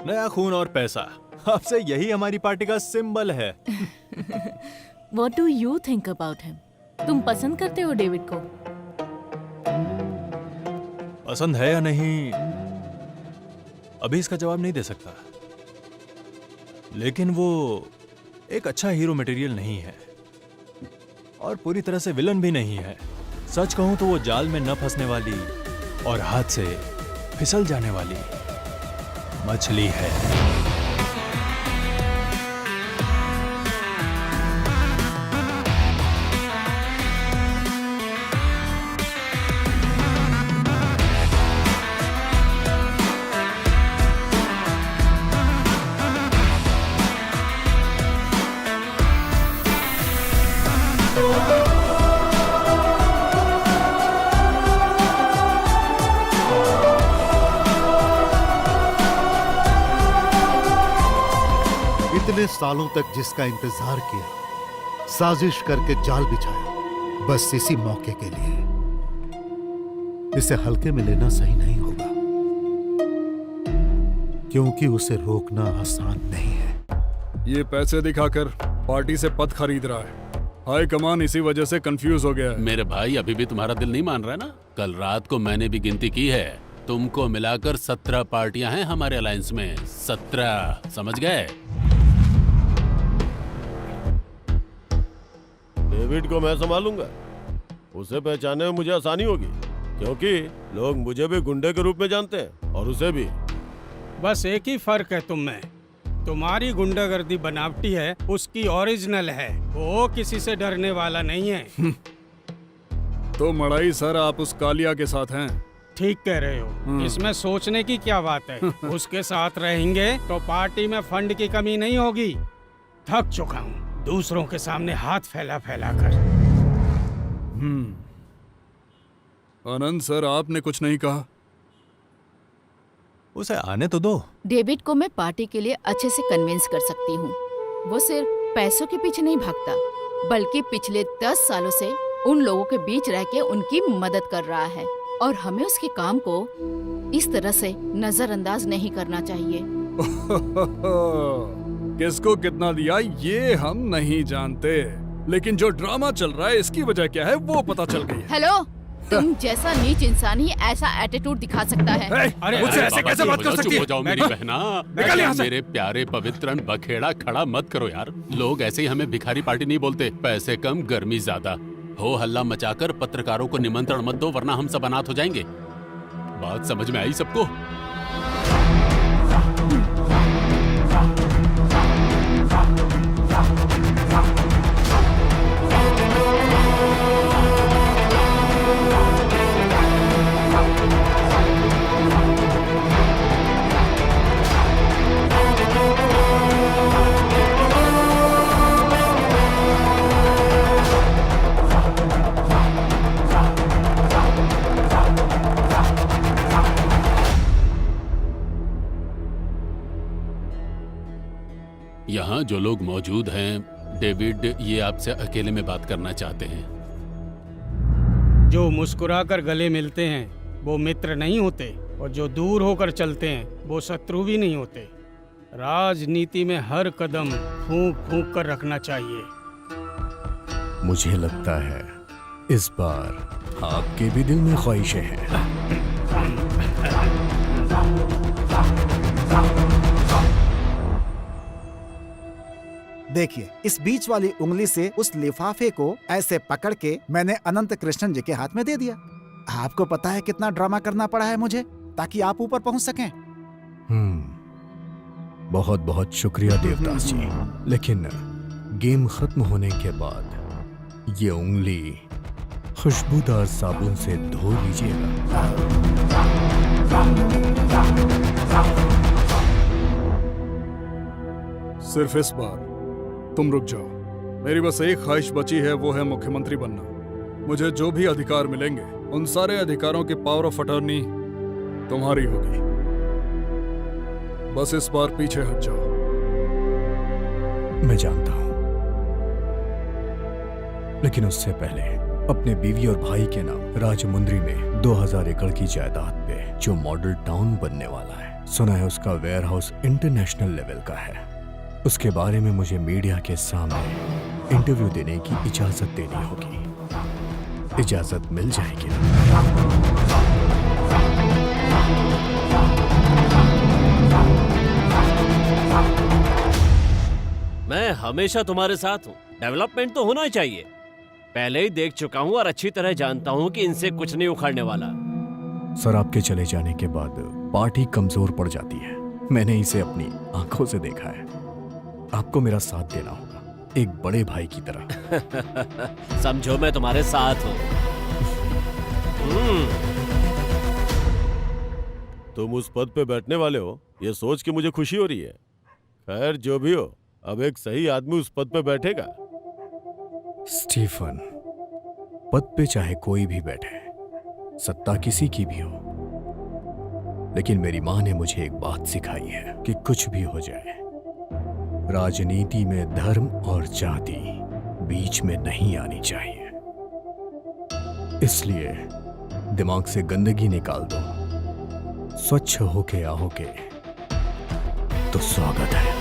नया खून और पैसा, आपसे यही हमारी पार्टी का सिंबल है। What do you think about him? तुम पसंद करते हो डेविड को? पसंद है या नहीं अभी इसका जवाब नहीं दे सकता, लेकिन वो एक अच्छा हीरो मटेरियल नहीं है और पूरी तरह से विलन भी नहीं है। सच कहूं तो वो जाल में न फंसने वाली और हाथ से फिसल जाने वाली मछली है। इतने सालों तक जिसका इंतजार किया, साजिश करके जाल बिछाया, बस इसी मौके के लिए। इसे हल्के में लेना सही नहीं होगा, क्योंकि उसे रोकना आसान नहीं है। ये पैसे दिखाकर पार्टी से पद खरीद रहा है। हाई कमान इसी वजह से कंफ्यूज हो गया है। मेरे भाई अभी भी तुम्हारा दिल नहीं मान रहा ना? कल रात को मैंने भी गिनती की है, तुमको मिलाकर 17 पार्टियां हैं हमारे अलायंस में। 17, समझ गए? डेविड को मैं संभालूंगा। उसे पहचानने में मुझे आसानी होगी, क्योंकि लोग मुझे भी गुंडे के रूप में जानते हैं और उसे भी। बस एक ही फर्क है तुम में, तुम्हारी गुंडागर्दी बनावटी है, उसकी ओरिजिनल है। वो किसी से डरने वाला नहीं है। तो मड़ाई सर, आप उस कालिया के साथ हैं। ठीक कह रहे हो, इसमें सोचने की क्या बात है। उसके साथ रहेंगे तो पार्टी में फंड की कमी नहीं होगी। थक चुका हूँ दूसरों के सामने हाथ फैला फैला कर। आनंद सर, आपने कुछ नहीं कहा। उसे आने तो दो। डेविड को मैं पार्टी के लिए अच्छे से कन्विंस कर सकती हूँ। वो सिर्फ पैसों के पीछे नहीं भागता, बल्कि पिछले 10 सालों से उन लोगों के बीच रह के उनकी मदद कर रहा है, और हमें उसके काम को इस तरह से नजरअंदाज नहीं करना चाहिए। किसको कितना दिया ये हम नहीं जानते, लेकिन जो ड्रामा चल रहा है इसकी वजह क्या है वो पता चल गई है। हेलो, तुम जैसा नीच इंसान ही ऐसा एटीट्यूड दिखा सकता है। अरे मुझसे ऐसे कैसे बात कर सकती है? हो जाओ मेरी बहना। निकल यहाँ से। मेरे प्यारे पवित्रन बखेड़ा खड़ा मत करो यार। लोग ऐसे ही हमें भिखारी पार्टी नहीं बोलते। पैसे कम, गर्मी ज्यादा। हो हल्ला मचाकर पत्रकारों को निमंत्रण मत दो, वरना हम सब अनाथ हो जाएंगे। बात समझ में आई सबको? यहाँ जो लोग मौजूद हैं, डेविड ये आपसे अकेले में बात करना चाहते हैं। जो मुस्कुराकर गले मिलते हैं वो मित्र नहीं होते, और जो दूर होकर चलते हैं वो शत्रु भी नहीं होते। राजनीति में हर कदम फूंक फूंक कर रखना चाहिए। मुझे लगता है इस बार आपके भी दिल में ख्वाहिशें हैं। देखिए, इस बीच वाली उंगली से उस लिफाफे को ऐसे पकड़ के मैंने अनंत कृष्णन जी के हाथ में दे दिया। आपको पता है कितना ड्रामा करना पड़ा है मुझे, ताकि आप ऊपर पहुंच सकें। बहुत बहुत शुक्रिया देवदास जी, लेकिन गेम खत्म होने के बाद ये उंगली खुशबूदार साबुन से धो लीजिएगा। सिर्फ इस बार तुम रुक जाओ। मेरी बस एक ख्वाहिश बची है, वो है मुख्यमंत्री बनना। मुझे जो भी अधिकार मिलेंगे उन सारे अधिकारों की पावर ऑफ अटॉर्नी तुम्हारी होगी। बस इस बार पीछे हट जाओ। मैं जानता हूं, लेकिन उससे पहले अपने बीवी और भाई के नाम राजमुंद्री में 2000 एकड़ की जायदाद पे जो मॉडल टाउन बनने वाला है, सुना है उसका वेयर हाउस इंटरनेशनल लेवल का है। उसके बारे में मुझे मीडिया के सामने इंटरव्यू देने की इजाजत देनी होगी। इजाजत मिल जाएगी ना? मैं हमेशा तुम्हारे साथ हूँ। डेवलपमेंट तो होना ही चाहिए। पहले ही देख चुका हूँ और अच्छी तरह जानता हूँ कि इनसे कुछ नहीं उखाड़ने वाला। सर, आपके चले जाने के बाद पार्टी कमजोर पड़ जाती है। मैंने इसे अपनी आंखों से देखा है। आपको मेरा साथ देना होगा, एक बड़े भाई की तरह। समझो मैं तुम्हारे साथ हूँ। तुम उस पद पे बैठने वाले हो, ये सोच के मुझे खुशी हो रही है। खैर जो भी हो, अब एक सही आदमी उस पद पे बैठेगा। स्टीफन, पद पे चाहे कोई भी बैठे, सत्ता किसी की भी हो, लेकिन मेरी माँ ने मुझे एक बात सिखाई है कि कुछ भी हो जाए, राजनीति में धर्म और जाति बीच में नहीं आनी चाहिए। इसलिए दिमाग से गंदगी निकाल दो। स्वच्छ होके आओगे तो स्वागत है।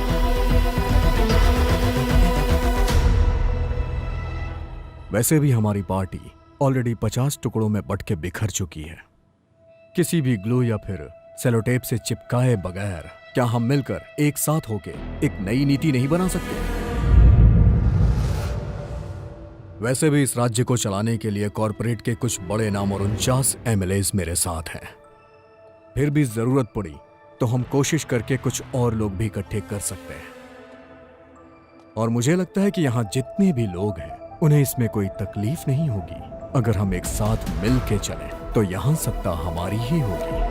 वैसे भी हमारी पार्टी ऑलरेडी 50 टुकड़ों में बट के बिखर चुकी है। किसी भी ग्लू या फिर सेलोटेप से चिपकाए बगैर क्या हम मिलकर एक साथ होके एक नई नीति नहीं बना सकते? वैसे भी इस राज्य को चलाने के लिए कॉरपोरेट के कुछ बड़े नाम और 49 एमएलएज मेरे साथ हैं। फिर भी जरूरत पड़ी तो हम कोशिश करके कुछ और लोग भी इकट्ठे कर सकते हैं। और मुझे लगता है कि यहां जितने भी लोग हैं उन्हें इसमें कोई तकलीफ नहीं होगी। अगर हम एक साथ मिल के चलें तो यहां सत्ता हमारी ही होगी।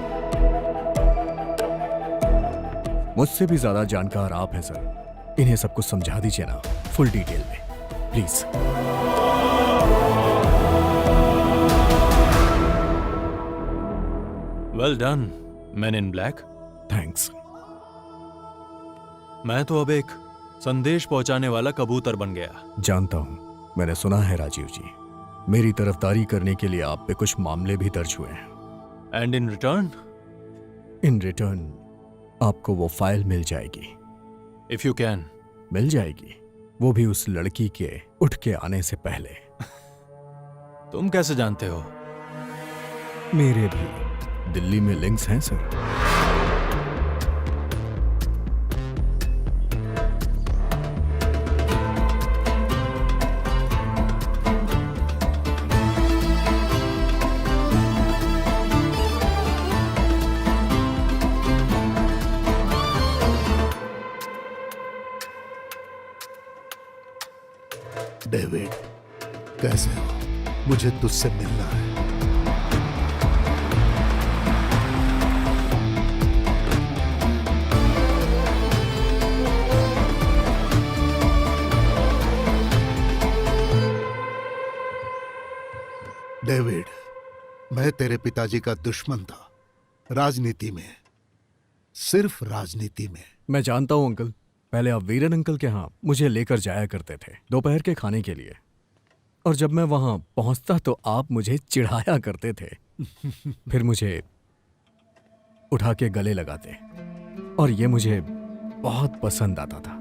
मुझसे भी ज्यादा जानकार आप हैं सर। इन्हें सब कुछ समझा दीजिए ना, फुल डिटेल में please. Well done man in black. Thanks. मैं तो अब एक संदेश पहुंचाने वाला कबूतर बन गया। जानता हूं, मैंने सुना है राजीव जी। मेरी तरफदारी करने के लिए आप पे कुछ मामले भी दर्ज हुए हैं। And in return? In return आपको वो फाइल मिल जाएगी। If you can. मिल जाएगी, वो भी उस लड़की के उठ के आने से पहले। तुम कैसे जानते हो? मेरे भी दिल्ली में लिंक्स हैं सर। डेविड, कैसे हो? मुझे तुझसे मिलना है। डेविड, मैं तेरे पिताजी का दुश्मन था। राजनीति में, सिर्फ राजनीति में। मैं जानता हूं अंकल। पहले आप वीरन अंकल के यहाँ मुझे लेकर जाया करते थे दोपहर के खाने के लिए, और जब मैं वहां पहुंचता तो आप मुझे चिढ़ाया करते थे। फिर मुझे उठा के गले लगाते, और ये मुझे बहुत पसंद आता था।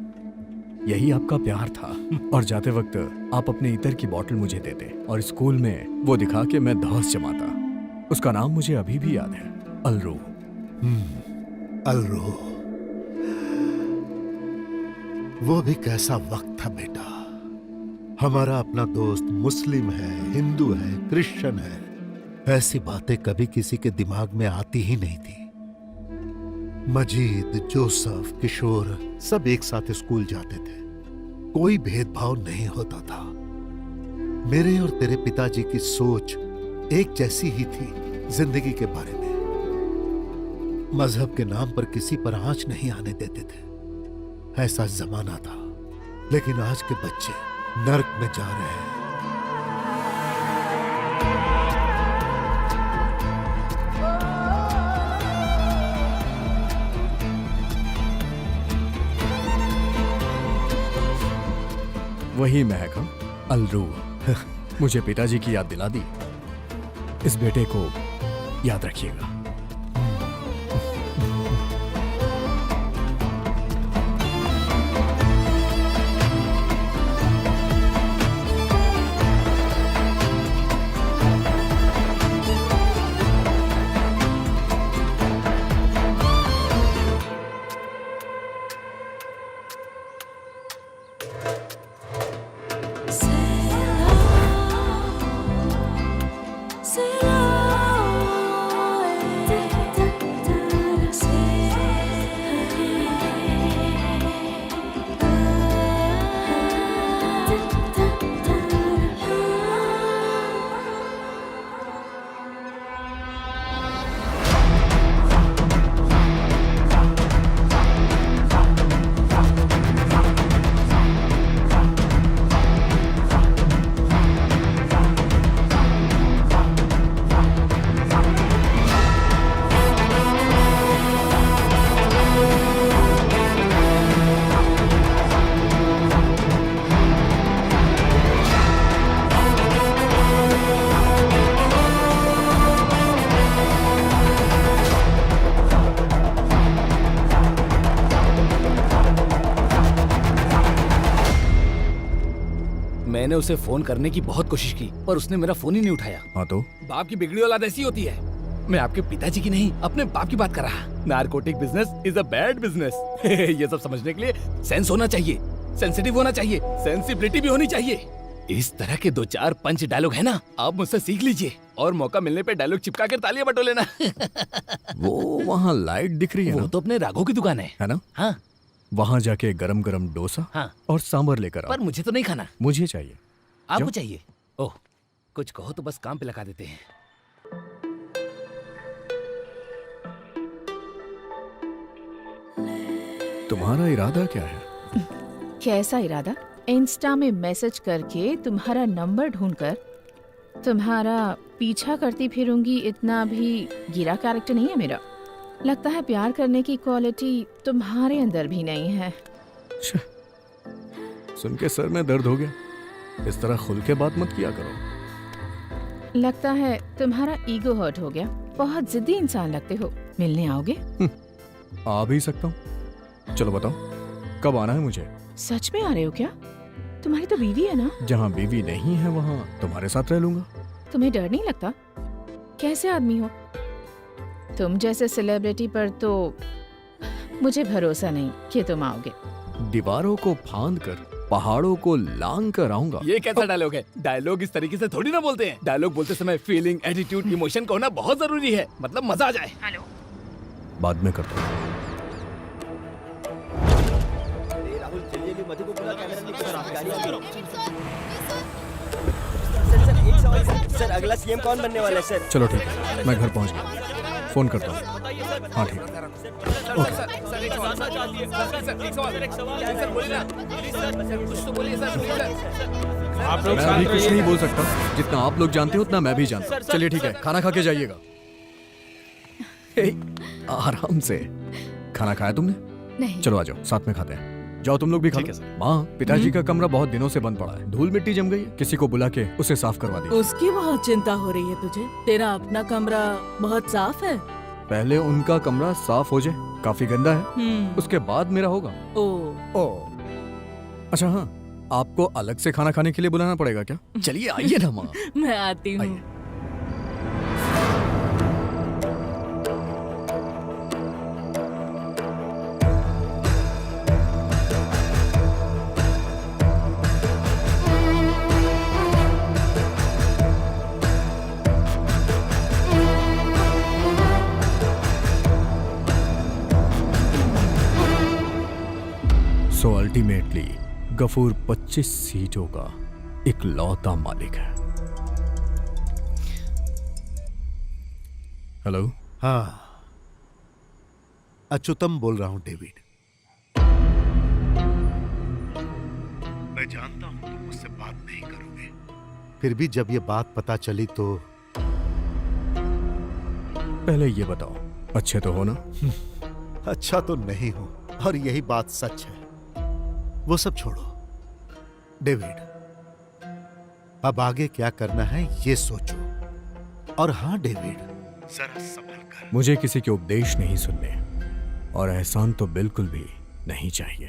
यही आपका प्यार था। और जाते वक्त आप अपने इतर की बोतल मुझे देते, और स्कूल में वो दिखा के मैं धौस जमाता। उसका नाम मुझे अभी भी याद है, अलरू। अलरू, वो भी कैसा वक्त था बेटा। हमारा अपना दोस्त मुस्लिम है, हिंदू है, क्रिश्चियन है। ऐसी बातें कभी किसी के दिमाग में आती ही नहीं थी। मजीद, जोसेफ, किशोर सब एक साथ स्कूल जाते थे। कोई भेदभाव नहीं होता था। मेरे और तेरे पिताजी की सोच एक जैसी ही थी जिंदगी के बारे में। मजहब के नाम पर किसी पर आंच नहीं आने देते थे। ऐसा जमाना था। लेकिन आज के बच्चे नर्क में जा रहे हैं। वही महक, अलरू। मुझे पिताजी की याद दिला दी। इस बेटे को याद रखिएगा। मैंने उसे फोन करने की बहुत कोशिश की पर उसने मेरा फोन ही नहीं उठाया। हाँ तो बाप की बिगड़ी औलाद ऐसी होती है। मैं आपके पिताजी की नहीं अपने बाप की बात कर रहा। Narcotic business is a bad business. ये सब समझने के लिए सेंस होना चाहिए, सेंसिटिव होना चाहिए, सेंसिबिलिटी भी होनी चाहिए। इस तरह के 2-4 पंच डायलॉग है ना, आप मुझसे सीख लीजिए और मौका मिलने पे डायलॉग चिपका कर तालियां बटो लेना। वो वहाँ लाइट दिख रही है वो ना? तो अपने राघव की दुकान है ना? हाँ। वहाँ जाके गरम गरम डोसा हाँ। और सांबर लेकर आओ। पर मुझे तो नहीं खाना। मुझे चाहिए। आपको चाहिए? ओह, कुछ कहो तो बस काम पे लगा देते हैं। तुम्हारा इरादा क्या है? कैसा इरादा? इंस्टा में मैसेज करके तुम्हारा नंबर ढूंढकर तुम्हारा पीछा करती फिरूंगी, इतना भी गिरा कैरेक्टर नहीं है मेरा। लगता है प्यार करने की क्वालिटी तुम्हारे अंदर भी नहीं है। सुन के सर में दर्द हो गया। इस तरह खुल के बात मत किया करो। लगता है तुम्हारा ईगो हर्ट हो गया। बहुत जिद्दी इंसान लगते हो। मिलने आओगे? आ भी सकता हूँ। चलो बताओ कब आना है मुझे? सच में आ रहे हो क्या? तुम्हारी तो बीवी है ना? जहाँ बीवी नहीं है वहाँ तुम्हारे साथ रह लूंगा। तुम्हें डर नहीं लगता? कैसे आदमी हो तुम? जैसे सेलिब्रिटी पर तो मुझे भरोसा नहीं कि तुम आओगे। दीवारों को फांद कर पहाड़ों को लांग कर आऊंगा। ये कैसा डायलॉग है? डायलॉग इस तरीके से थोड़ी ना बोलते हैं। डायलॉग बोलते समय फीलिंग, एटीट्यूड, इमोशन का होना बहुत जरूरी है। मतलब मजा आ जाए। हेलो, बाद में करता हूँ। सर अगला सीएम कौन बनने वाला है सर? चलो ठीक है, मैं घर पहुंच गया। फोन करता हूँ। हाँ ठीक है। मैं अभी कुछ नहीं बोल सकता। जितना आप लोग जानते हो उतना मैं भी जानता हूँ। चलिए ठीक है, खाना खा के जाइएगा। आराम से। खाना खाया तुमने? नहीं। चलो आ जाओ, साथ में खाते हैं। जाओ तुम लोग भी खा लो। माँ, पिताजी का कमरा बहुत दिनों से बंद पड़ा है। धूल मिट्टी जम गई है। किसी को बुला के उसे साफ करवा दी। उसकी बहुत चिंता हो रही है तुझे। तेरा अपना कमरा बहुत साफ है। पहले उनका कमरा साफ हो जाए, काफी गंदा है। उसके बाद मेरा होगा। ओ। अच्छा हाँ, आपको अलग से खाना खाने के लिए बुलाना पड़ेगा क्या? चलिए आइए ना माँ। मैं आती हूँ। सो अल्टीमेटली गफूर 25 सीटों का इकलौता मालिक है। हेलो। हाँ, अच्युतम बोल रहा हूं डेविड। मैं जानता हूं तुम मुझसे बात नहीं करोगे, फिर भी जब ये बात पता चली तो पहले ये बताओ, अच्छे तो हो ना? अच्छा तो नहीं हूं और यही बात सच है। वो सब छोड़ो डेविड, अब आगे क्या करना है ये सोचो। और हाँ डेविड, जरा संभल कर। मुझे किसी के उपदेश नहीं सुनने और एहसान तो बिल्कुल भी नहीं चाहिए।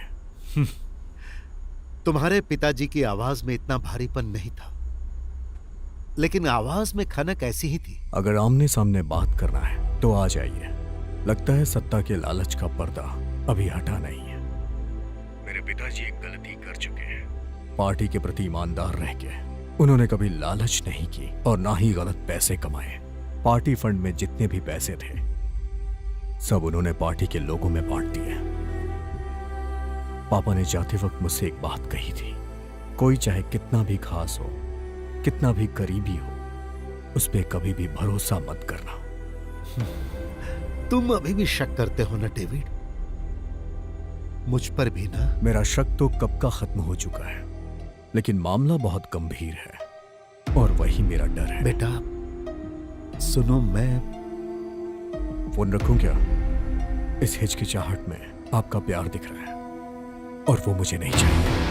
तुम्हारे पिताजी की आवाज में इतना भारीपन नहीं था, लेकिन आवाज में खनक ऐसी ही थी। अगर आमने सामने बात करना है तो आ जाइए। लगता है सत्ता के लालच का पर्दा अभी हटा नहीं है। मेरे पिताजी एक गलती कर चुके हैं। पार्टी के प्रति ईमानदार रह के उन्होंने कभी लालच नहीं की और ना ही गलत पैसे कमाए। पार्टी फंड में जितने भी पैसे थे सब उन्होंने पार्टी के लोगों में बांट दिए। पापा ने जाते वक्त मुझसे एक बात कही थी, कोई चाहे कितना भी खास हो, कितना भी करीबी हो, उस पे कभी भी भरोसा मत करना। तुम अभी भी शक करते हो ना डेविड? मुझ पर भी ना? मेरा शक तो कब का खत्म हो चुका है, लेकिन मामला बहुत गंभीर है और वही मेरा डर है। बेटा सुनो, मैं फोन रखूं क्या? इस हिचकिचाहट में आपका प्यार दिख रहा है और वो मुझे नहीं चाहिए।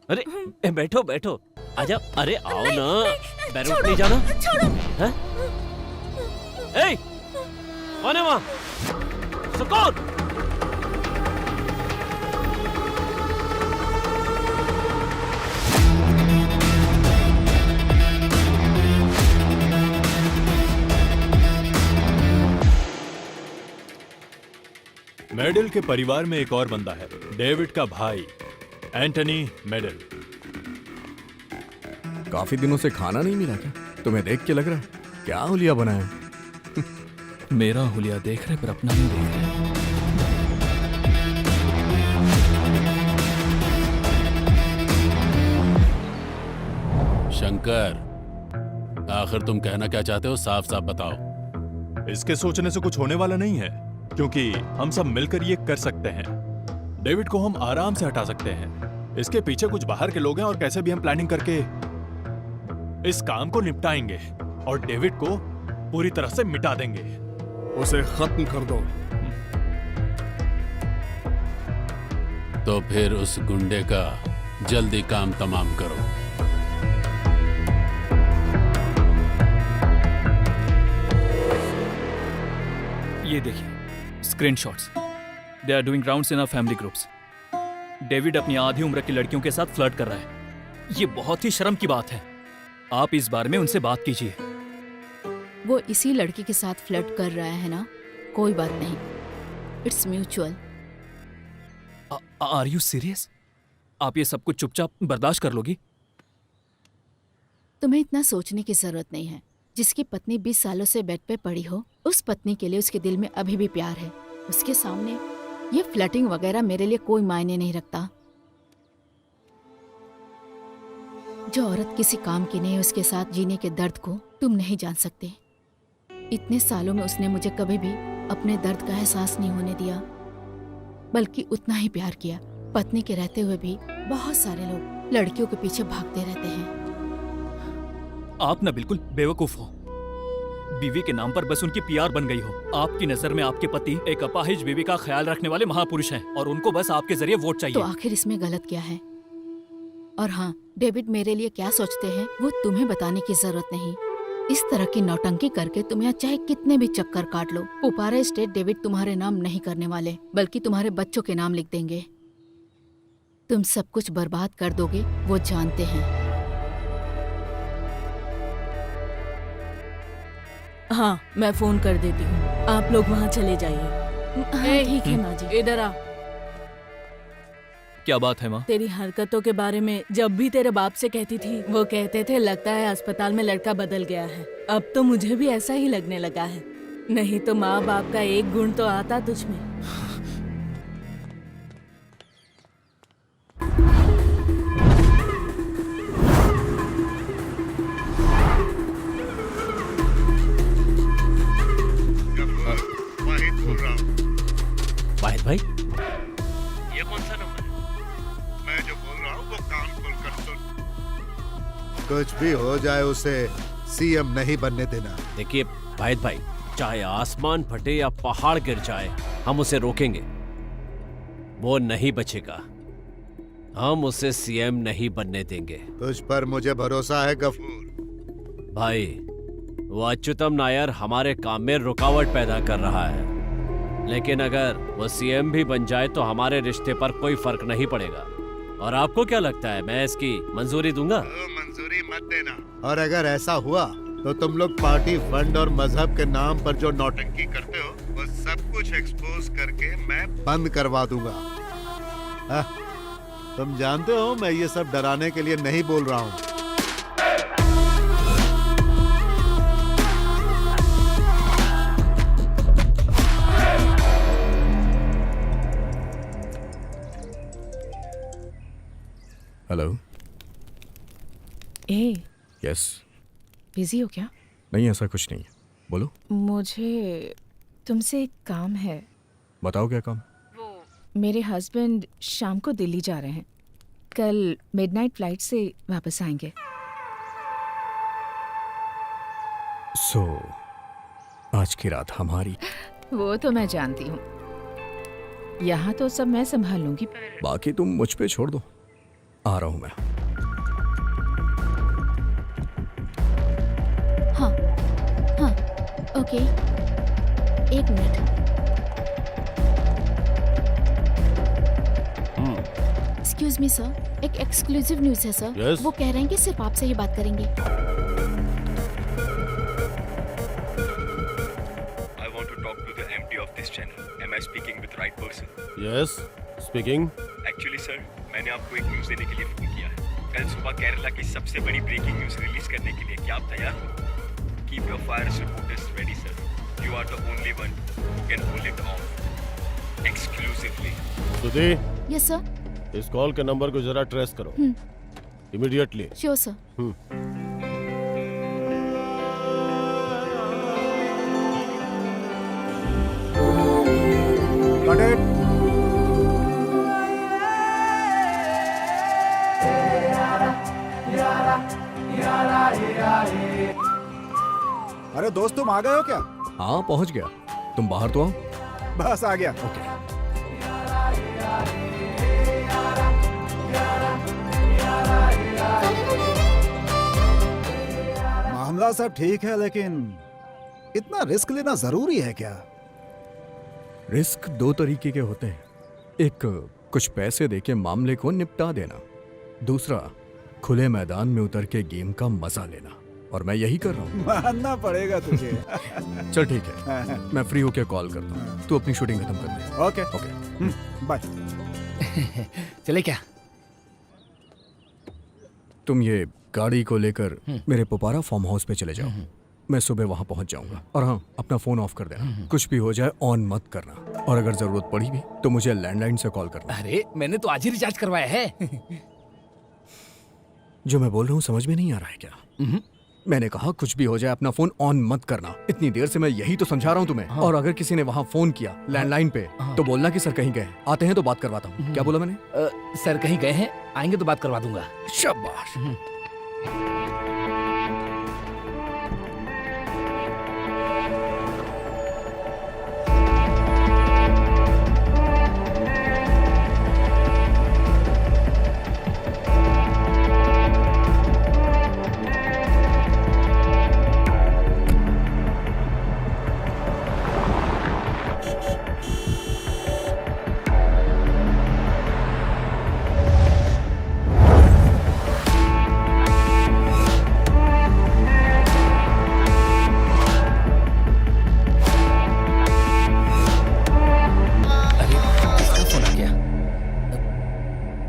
अरे बैठो बैठो, आजा। अरे आओ ना, बैरूट नहीं जाना? हैं? ए, कौन है वहाँ? सुकून। मेडल के परिवार में एक और बंदा है, डेविड का भाई एंटनी मेडल। काफी दिनों से खाना नहीं मिला क्या? तुम्हें देख के लग रहा है क्या हुलिया बनाया? मेरा हुलिया देख रहे पर अपना नहीं देख रहे। शंकर, आखिर तुम कहना क्या चाहते हो? साफ साफ बताओ। इसके सोचने से कुछ होने वाला नहीं है, क्योंकि हम सब मिलकर ये कर सकते हैं। डेविड को हम आराम से हटा सकते हैं। इसके पीछे कुछ बाहर के लोग हैं और कैसे भी हम प्लानिंग करके इस काम को निपटाएंगे और डेविड को पूरी तरह से मिटा देंगे। उसे खत्म कर दो। तो फिर उस गुंडे का जल्दी काम तमाम करो। ये देखिए screenshots. They are doing rounds in our family groups. David अपनी आधी उम्र की लड़कियों के साथ फ्लर्ट कर रहा है। ये बहुत ही शर्म की बात है। आप इस बारे में उनसे बात कीजिए। वो इसी लड़की के साथ फ्लर्ट कर रहा है ना? कोई बात नहीं, it's mutual. Are you serious? आप ये सब कुछ चुपचाप बर्दाश्त कर लोगी? तुम्हें इतना सोचने की जरूरत नहीं है। जिसकी पत्नी 20 सालों से बेड पे पड़ी हो, उस पत्नी के लिए उसके दिल में अभी भी प्यार है। उसके सामने ये फ्लर्टिंग वगैरह मेरे लिए कोई मायने नहीं रखता। जो औरत किसी काम की नहीं, उसके साथ जीने के दर्द को तुम नहीं जान सकते। इतने सालों में उसने मुझे कभी भी अपने दर्द का एहसास नहीं होने दिया, बल्कि उतना ही प्यार किया। पत्नी के रहते हुए भी बहुत सारे लोग लड़कियों के पीछे भागते रहते हैं। आप ना बिल्कुल बेवकूफ हो। बीवी के नाम पर बस उनकी पीआर बन गई हो। आपकी नजर में आपके पति एक अपाहिज बीवी का ख्याल रखने वाले महापुरुष हैं और उनको बस आपके जरिए वोट चाहिए। तो आखिर इसमें गलत क्या है? और हाँ, डेविड मेरे लिए क्या सोचते हैं वो तुम्हें बताने की जरूरत नहीं। इस तरह की नौटंकी करके तुम यहाँ चाहे कितने भी चक्कर काट लो, पुपारा स्टेट डेविड तुम्हारे नाम नहीं करने वाले, बल्कि तुम्हारे बच्चों के नाम लिख देंगे। तुम सब कुछ बर्बाद कर दोगे, वो जानते हैं। हाँ, मैं फोन कर देती हूँ। आप लोग वहाँ चले जाइए। ठीक है माँ जी। इधर आ। क्या बात है माँ? तेरी हरकतों के बारे में जब भी तेरे बाप से कहती थी, वो कहते थे लगता है अस्पताल में लड़का बदल गया है। अब तो मुझे भी ऐसा ही लगने लगा है। नहीं तो माँ बाप का एक गुण तो आता तुझ में। वाहिद भाई, ये कौन सा नंबर है? मैं जो बोल रहा हूँ वो कान खोलकर सुन। कुछ भी हो जाए उसे सीएम नहीं बनने देना। देखिए वाहिद भाई, चाहे आसमान फटे या पहाड़ गिर जाए, हम उसे रोकेंगे। वो नहीं बचेगा। हम उसे सीएम नहीं बनने देंगे। तुझ पर मुझे भरोसा है गफूर भाई। वो अच्युतम नायर हमारे काम में रुकावट पैदा कर रहा है, लेकिन अगर वो सीएम भी बन जाए तो हमारे रिश्ते पर कोई फर्क नहीं पड़ेगा। और आपको क्या लगता है मैं इसकी मंजूरी दूंगा? मंजूरी मत देना। और अगर ऐसा हुआ तो तुम लोग पार्टी फंड और मजहब के नाम पर जो नौटंकी करते हो वो सब कुछ एक्सपोज करके मैं बंद करवा दूंगा। तुम जानते हो मैं ये सब डराने के लिए नहीं बोल रहा हूँ। हेलो। यस। बिजी हो क्या? नहीं, ऐसा कुछ नहीं है, बोलो। मुझे तुमसे एक काम है। बताओ क्या काम? मेरे हस्बैंड शाम को दिल्ली जा रहे हैं। कल मिडनाइट फ्लाइट से वापस आएंगे। सो आज की रात हमारी। वो तो मैं जानती हूँ। यहाँ तो सब मैं संभाल लूंगी। बाकी तुम मुझ पे छोड़ दो। आ रहा हूं मैं। हाँ हाँ ओके, एक मिनट। एक्सक्यूज मी सर, एक एक्सक्लूसिव न्यूज़ है सर। Yes? वो कह रहे हैं कि सिर्फ आपसे ही बात करेंगे। I want to talk to the MD of this channel. Am I speaking with right person? Yes speaking. Actually sir, मैंने आपको एक न्यूज़ देने के लिए फोन किया है। कल सुबह केरला की सबसे बड़ी ब्रेकिंग न्यूज़ रिलीज करने के लिए क्या आप तैयार हो? Keep your fire supporters ready sir. You are the only one who can pull it off. Exclusively. सुधी, यस सर। इस कॉल के नंबर को जरा ट्रेस करो इमीडिएटली। Sure sir. अरे दोस्त तुम आ गए हो क्या? हाँ पहुंच गया। तुम बाहर तो आओ। बस आ गया। ओके। मामला सब ठीक है, लेकिन इतना रिस्क लेना जरूरी है क्या? रिस्क दो तरीके के होते हैं। एक कुछ पैसे देके मामले को निपटा देना, दूसरा खुले मैदान में उतर के गेम का मजा लेना। और मैं यही कर रहा हूँ। मानना पड़ेगा तुझे। चल ठीक है, मैं फ्री होके कॉल करता हूँ। तू अपनी शूटिंग खत्म कर दे। Okay okay bye. चले क्या? तुम ये गाड़ी को लेकर मेरे पोपारा फार्म हाउस पे चले जाओ। मैं सुबह वहां पहुंच जाऊंगा। और हाँ, अपना फोन ऑफ कर देना। कुछ भी हो जाए ऑन मत करना। और अगर जरूरत पड़ी भी तो मुझे लैंडलाइन से कॉल करना। अरे मैंने तो आज ही रिचार्ज करवाया है। जो मैं बोल रहा हूँ समझ में नहीं आ रहा है क्या? मैंने कहा कुछ भी हो जाए अपना फोन ऑन मत करना। इतनी देर से मैं यही तो समझा रहा हूँ तुम्हें। और अगर किसी ने वहाँ फोन किया लैंडलाइन पे तो बोलना कि सर कहीं गए, आते हैं तो बात करवाता हूँ। क्या बोला मैंने? सर कहीं गए हैं, आएंगे तो बात करवा दूंगा। शाबाश।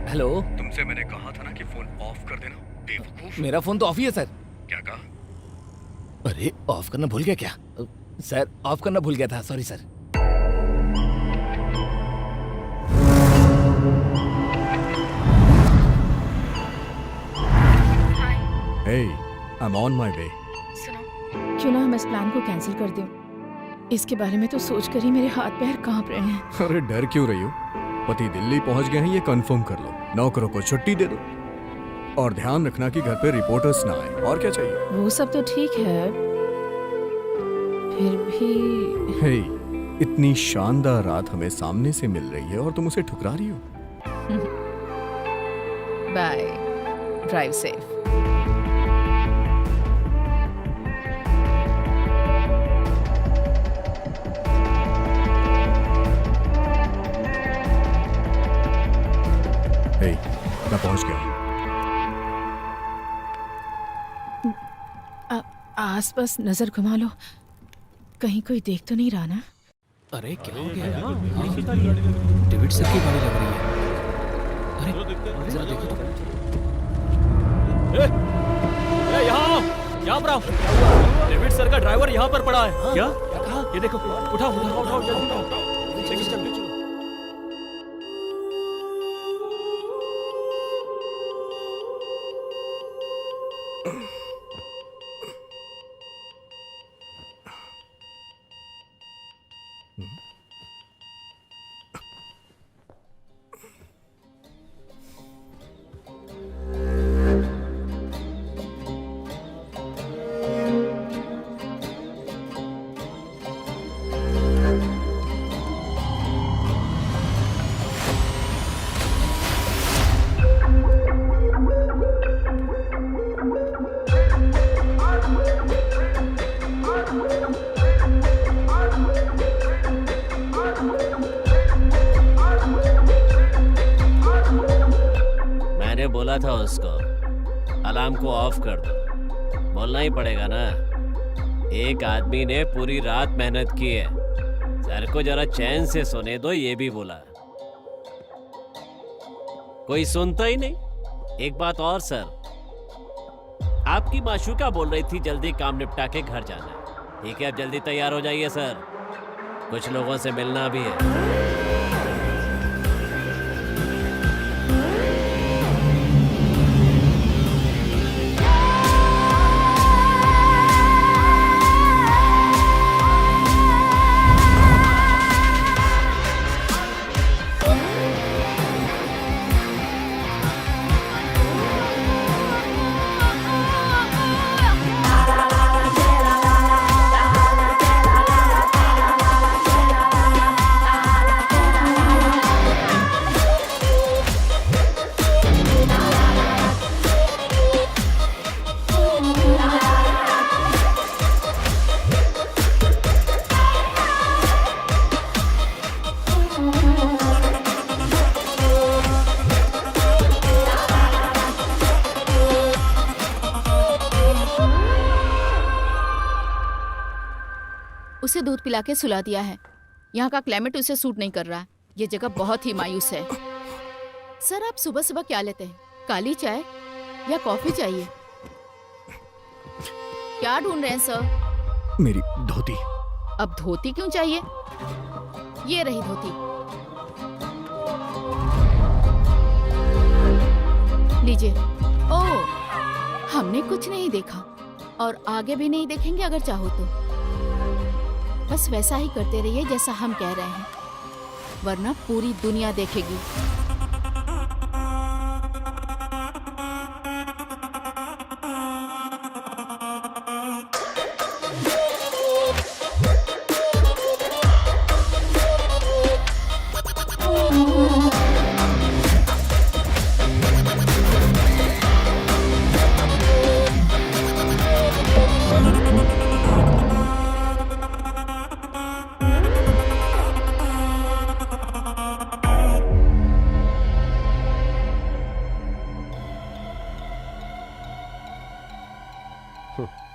हेलो, तुमसे मैंने कहा था ना कि फोन ऑफ कर देना, बेवकूफ। मेरा फोन तो ऑफ ही है सर। क्या कहा? अरे ऑफ करना भूल गया क्या? सर ऑफ करना भूल गया था, sorry sir. Hey, I'm on my way. क्यों ना हम इस प्लान को कैंसिल कर दें? इसके बारे में तो सोचकर ही मेरे हाथ पैर कांप रहे हैं। अरे डर क्यों रही हो? पति दिल्ली पहुंच गए हैं, ये कंफर्म कर लो। नौकरों को छुट्टी दे दो। और ध्यान रखना कि घर पे रिपोर्टर्स ना आए। और क्या चाहिए? वो सब तो ठीक है, फिर भी हे, इतनी शानदार रात हमें सामने से मिल रही है और तुम उसे ठुकरा रही हो। Bye, drive safe. हे, मैं पहुंच गया। आसपास नजर घुमा लो, कहीं कोई देख तो नहीं रहा ना? अरे क्या हो गया यार? डेविड सर की गाड़ी लग रही है। अरे जरा देखो तो। यहाँ पर आओ। डेविड सर का ड्राइवर यहाँ पर पड़ा है। क्या? ये देखो, उठाओ उठाओ उठाओ जल्दी उठाओ। बोला था उसको अलार्म को ऑफ कर दो। बोलना ही पड़ेगा ना, एक आदमी ने पूरी रात मेहनत की है, सर को जरा चैन से सोने दो, ये भी बोला। कोई सुनता ही नहीं। एक बात और सर, आपकी माशूका बोल रही थी जल्दी काम निपटा के घर जाना है। ठीक है, अब जल्दी तैयार हो जाइए सर, कुछ लोगों से मिलना भी है। उसे दूध पिला के सुला दिया है। यहाँ का क्लाइमेट उसे सूट नहीं कर रहा। ये जगह बहुत ही मायूस है। सर, आप सुबह सुबह क्या लेते हैं? काली चाय या कॉफी चाहिए? क्या ढूंढ रहे हैं सर? मेरी धोती। अब धोती क्यों चाहिए? ये रही धोती। लीजिए। ओह, हमने कुछ नहीं देखा और आगे भी नहीं देखेंगे अगर चाहो तो। बस वैसा ही करते रहिए जैसा हम कह रहे हैं, वरना पूरी दुनिया देखेगी।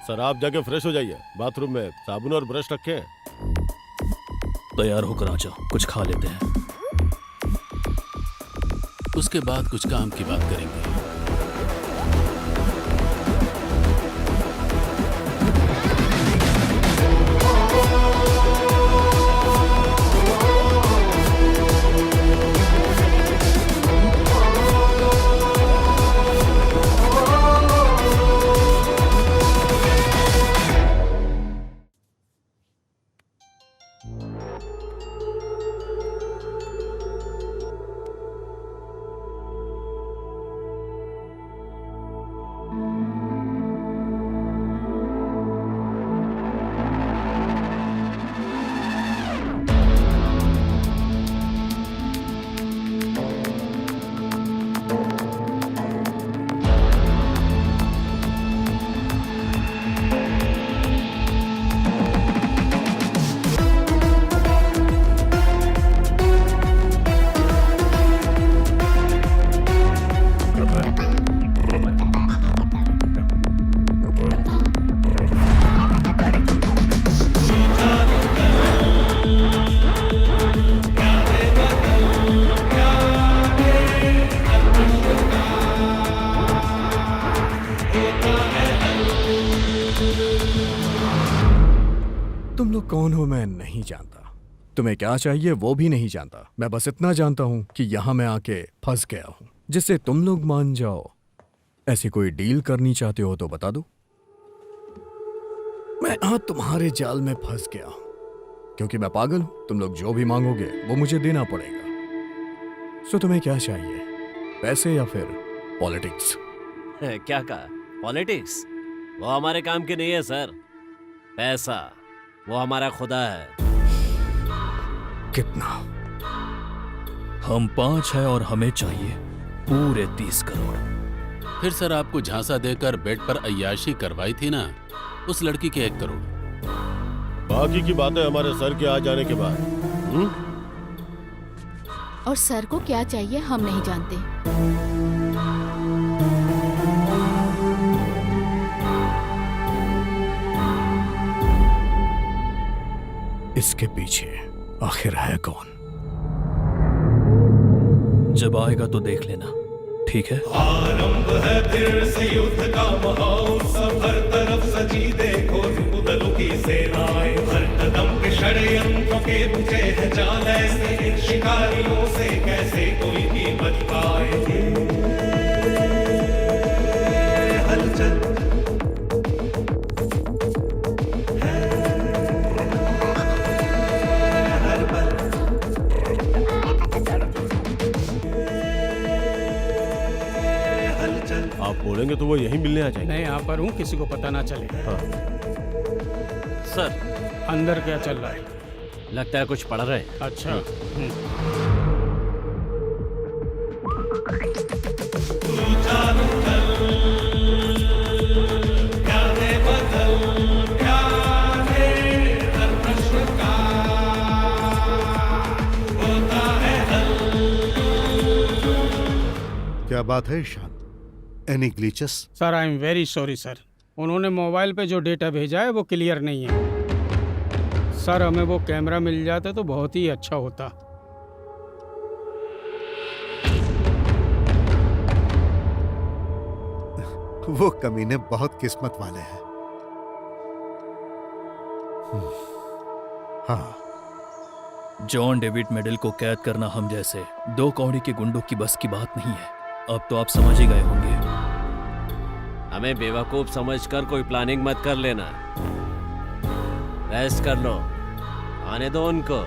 सर, आप जाके फ्रेश हो जाइए। बाथरूम में साबुन और ब्रश रखे हैं। तैयार होकर आ जाओ, कुछ खा लेते हैं। उसके बाद कुछ काम की बात करेंगे। तुम लोग कौन हो मैं नहीं जानता, तुम्हें क्या चाहिए वो भी नहीं जानता। मैं बस इतना जानता हूं कि यहां मैं आके फंस गया हूं, जिससे तुम लोग मान जाओ। ऐसी कोई डील करनी चाहते हो तो बता दो। मैं तुम्हारे जाल में फंस गया हूं क्योंकि मैं पागल हूं। तुम लोग जो भी मांगोगे वो मुझे देना पड़ेगा। सो तुम्हें क्या चाहिए, पैसे या फिर पॉलिटिक्स? क्या कहा? पॉलिटिक्स? वो हमारे काम की नहीं है सर। पैसा वो हमारा खुदा है। कितना? हम 5 है और हमें चाहिए पूरे 30 करोड़। फिर सर, आपको झांसा देकर बेड पर अय्याशी करवाई थी ना उस लड़की के 1 करोड़। बाकी की बातें हमारे सर के आ जाने के बाद। और सर को क्या चाहिए हम नहीं जानते। इसके पीछे आखिर है कौन? जब आएगा तो देख लेना, ठीक है? आरंभ है फिर से युद्ध का महोत्सव, हर तरफ सजी देखो रुदलों की सेनाएं, हर कदम पे षड्यंत्रों के बुझे हैं जाल, ऐसे इन शिकारियों से कैसे कोई भी बच पाए। हलचल आप बोलेंगे तो वो यहीं मिलने आ जाएंगे। मैं यहाँ पर हूँ, किसी को पता ना चले। हाँ। सर अंदर क्या चल रहा है? लगता है कुछ पढ़ रहे हैं। अच्छा। क्या बात है Ishan? Any glitches? Sir I am very sorry sir, उन्होंने मोबाइल पे जो डेटा भेजा है वो क्लियर नहीं है। सर हमें वो कैमरा मिल जाता तो बहुत ही अच्छा होता। वो कमीने बहुत किस्मत वाले हैं। हाँ, जॉन डेविड मेडल को कैद करना हम जैसे दो कौड़ी के गुंडों की बस की बात नहीं है। अब तो आप समझ ही गए होंगे। हमें बेवकूफ समझकर कोई प्लानिंग मत कर लेना। रेस्ट कर लो, आने दो उनको।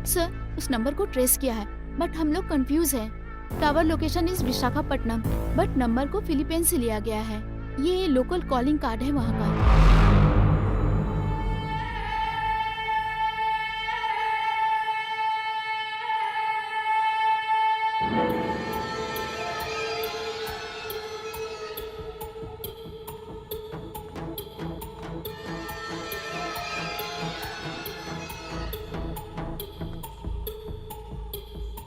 सर उस नंबर को ट्रेस किया है बट हम लोग कंफ्यूज हैं। Tower location is Visakhapatnam but number को फिलीपींस से लिया गया है। ये लोकल कॉलिंग कार्ड है वहाँ का।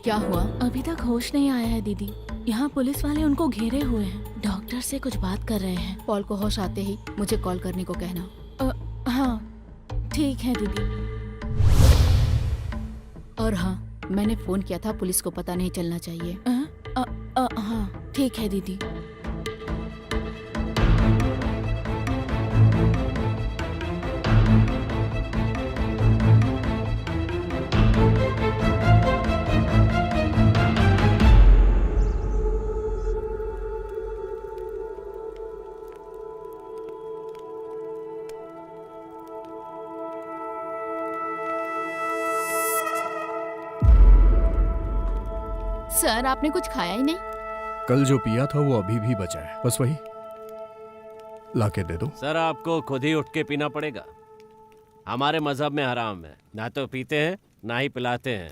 क्या हुआ? अभी तक होश नहीं आया है दीदी। यहाँ पुलिस वाले उनको घेरे हुए हैं, डॉक्टर से कुछ बात कर रहे हैं। पॉल को होश आते ही मुझे कॉल करने को कहना। हाँ ठीक है दीदी। और हाँ, मैंने फोन किया था, पुलिस को पता नहीं चलना चाहिए। हाँ ठीक है दीदी। सर आपने कुछ खाया ही नहीं? कल जो पिया था वो अभी भी बचा है, बस वही लाके दे दो। सर आपको खुद ही उठ के पीना पड़ेगा। हमारे मजहब में हराम है, ना तो पीते हैं ना ही पिलाते हैं।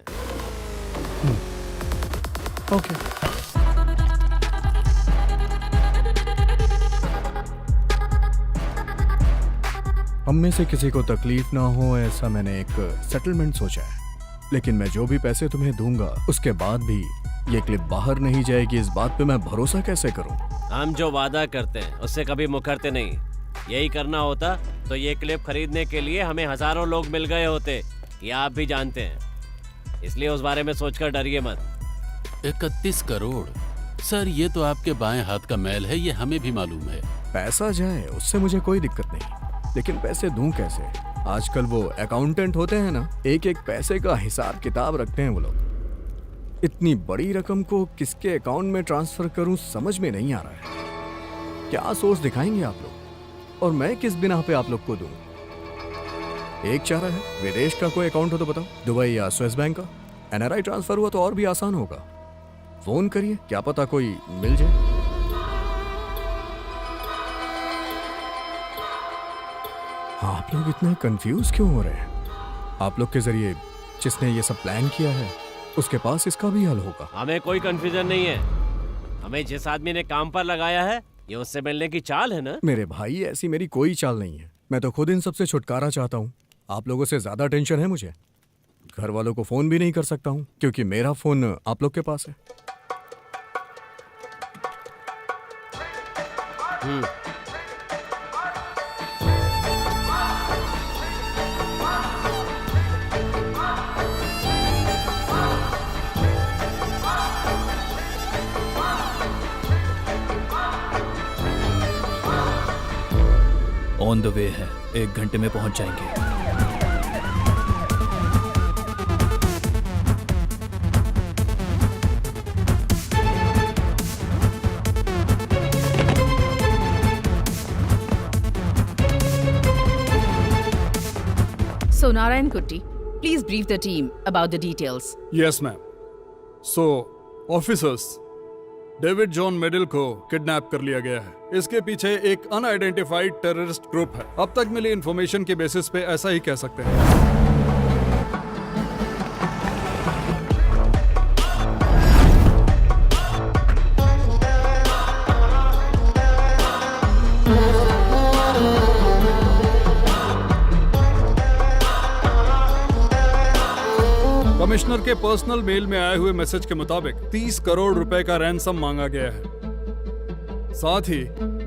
ओके। हम में से किसी को तकलीफ ना हो ऐसा मैंने एक सेटलमेंट सोचा है, लेकिन मैं जो भी पैसे तुम्हें दूंगा उसके बाद भी ये क्लिप बाहर नहीं जाएगी, इस बात पे मैं भरोसा कैसे करूं? हम जो वादा करते हैं उससे कभी मुकरते नहीं। यही करना होता तो ये क्लिप खरीदने के लिए हमें हजारों लोग मिल गए होते, ये आप भी जानते हैं। इसलिए उस बारे में सोचकर डरिए मत। 31 करोड़ सर, ये तो आपके बाएं हाथ का मैल है, ये हमें भी मालूम है। पैसा जाए उससे मुझे कोई दिक्कत नहीं, लेकिन पैसे दूं कैसे? आजकल वो अकाउंटेंट होते हैं ना, एक एक पैसे का हिसाब किताब रखते हैं वो लोग। इतनी बड़ी रकम को किसके अकाउंट में ट्रांसफर करूं समझ में नहीं आ रहा है। क्या सोच दिखाएंगे आप लोग, और मैं किस बिना पे आप लोग को दूं? एक चारा है, विदेश का कोई अकाउंट हो तो बताओ, दुबई या स्विस बैंक का। एनआरआई ट्रांसफर हुआ तो और भी आसान होगा। फोन करिए, क्या पता कोई मिल जाए। आप लोग इतना कंफ्यूज क्यों हो रहे हैं? आप लोग के जरिए जिसने ये सब प्लान किया है उसके पास इसका भी हल होगा। हमें कोई कंफ्यूजन नहीं है। हमें जिस आदमी ने काम पर लगाया है ये उससे मिलने की चाल है ना। मेरे भाई ऐसी मेरी कोई चाल नहीं है, मैं तो खुद इन सबसे छुटकारा चाहता हूँ। आप लोगों से ज्यादा टेंशन है मुझे। घर वालों को फोन भी नहीं कर सकता हूँ क्योंकि मेरा फोन आप लोग के पास है। ऑन द वे है, 1 घंटे में पहुंच जाएंगे। So Narayan Kutti, please brief the team about the details. Yes ma'am. So officers, David John Medal को किडनैप कर लिया गया है। इसके पीछे एक अनआइडेंटिफाइड टेररिस्ट ग्रुप है। अब तक मिली इंफॉर्मेशन के बेसिस पे ऐसा ही कह सकते हैं। कमिश्नर के पर्सनल मेल में आए हुए मैसेज के मुताबिक 30 करोड़ रुपए का रैंसम मांगा गया है। साथ ही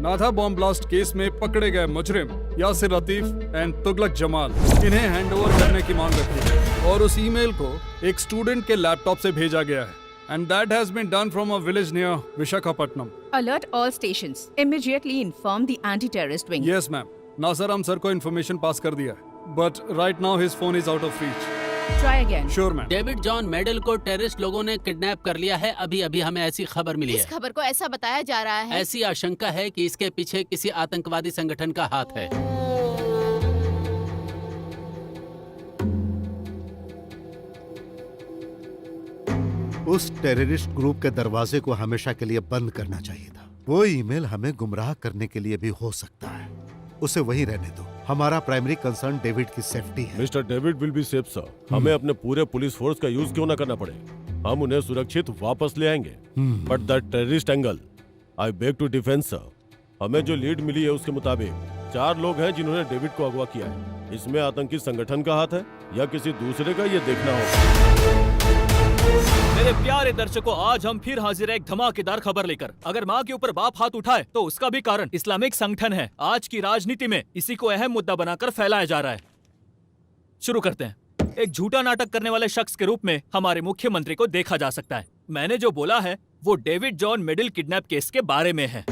नाथा बॉम्ब ब्लास्ट केस में पकड़े गए मुजरिम यासिर लतीफ एंड तुगलक जमाल, इन्हें हैंडओवर करने की मांग रखी है और उस ईमेल को एक स्टूडेंट के लैपटॉप से भेजा गया है। And that has been done from a village near Visakhapatnam. Alert all stations. Immediately inform the anti-terrorist wing. Yes ma'am. Nasar sir को इन्फॉर्मेशन पास कर दिया है, but right now his phone is out of reach. Try again. Sure ma'am. David John Medal को terrorist लोगों ने kidnap कर लिया है। अभी अभी हमें ऐसी खबर मिली इस है। खबर को ऐसा बताया जा रहा है। ऐसी आशंका है कि इसके पीछे किसी आतंकवादी संगठन का हाथ है। उस टेररिस्ट ग्रुप के दरवाजे को हमेशा के लिए बंद करना चाहिए था। वो ईमेल हमें गुमराह करने के लिए भी हो सकता है। उसे वहीं रहने दो। हमारा प्राइमरी कंसर्न डेविड की सेफ्टी है। Mister David will be safe sir. हमें अपने पूरे पुलिस फोर्स का यूज क्यों ना करना पड़े, हम उन्हें सुरक्षित वापस ले आएंगे। But that terrorist angle, I beg to defend sir. हमें जो लीड मिली है उसके मुताबिक 4 लोग हैं जिन्होंने डेविड को अगवा किया है। इसमें आतंकी संगठन का हाथ है या किसी दूसरे का, ये देखना होगा। मेरे प्यारे दर्शकों, आज हम फिर हाजिर हैं एक धमाकेदार खबर लेकर। अगर माँ के ऊपर बाप हाथ उठाए तो उसका भी कारण इस्लामिक संगठन है। आज की राजनीति में इसी को अहम मुद्दा बनाकर फैलाया जा रहा है। शुरू करते हैं। एक झूठा नाटक करने वाले शख्स के रूप में हमारे मुख्यमंत्री को देखा जा सकता है। मैंने जो बोला है वो David John medal kidnap case के बारे में है।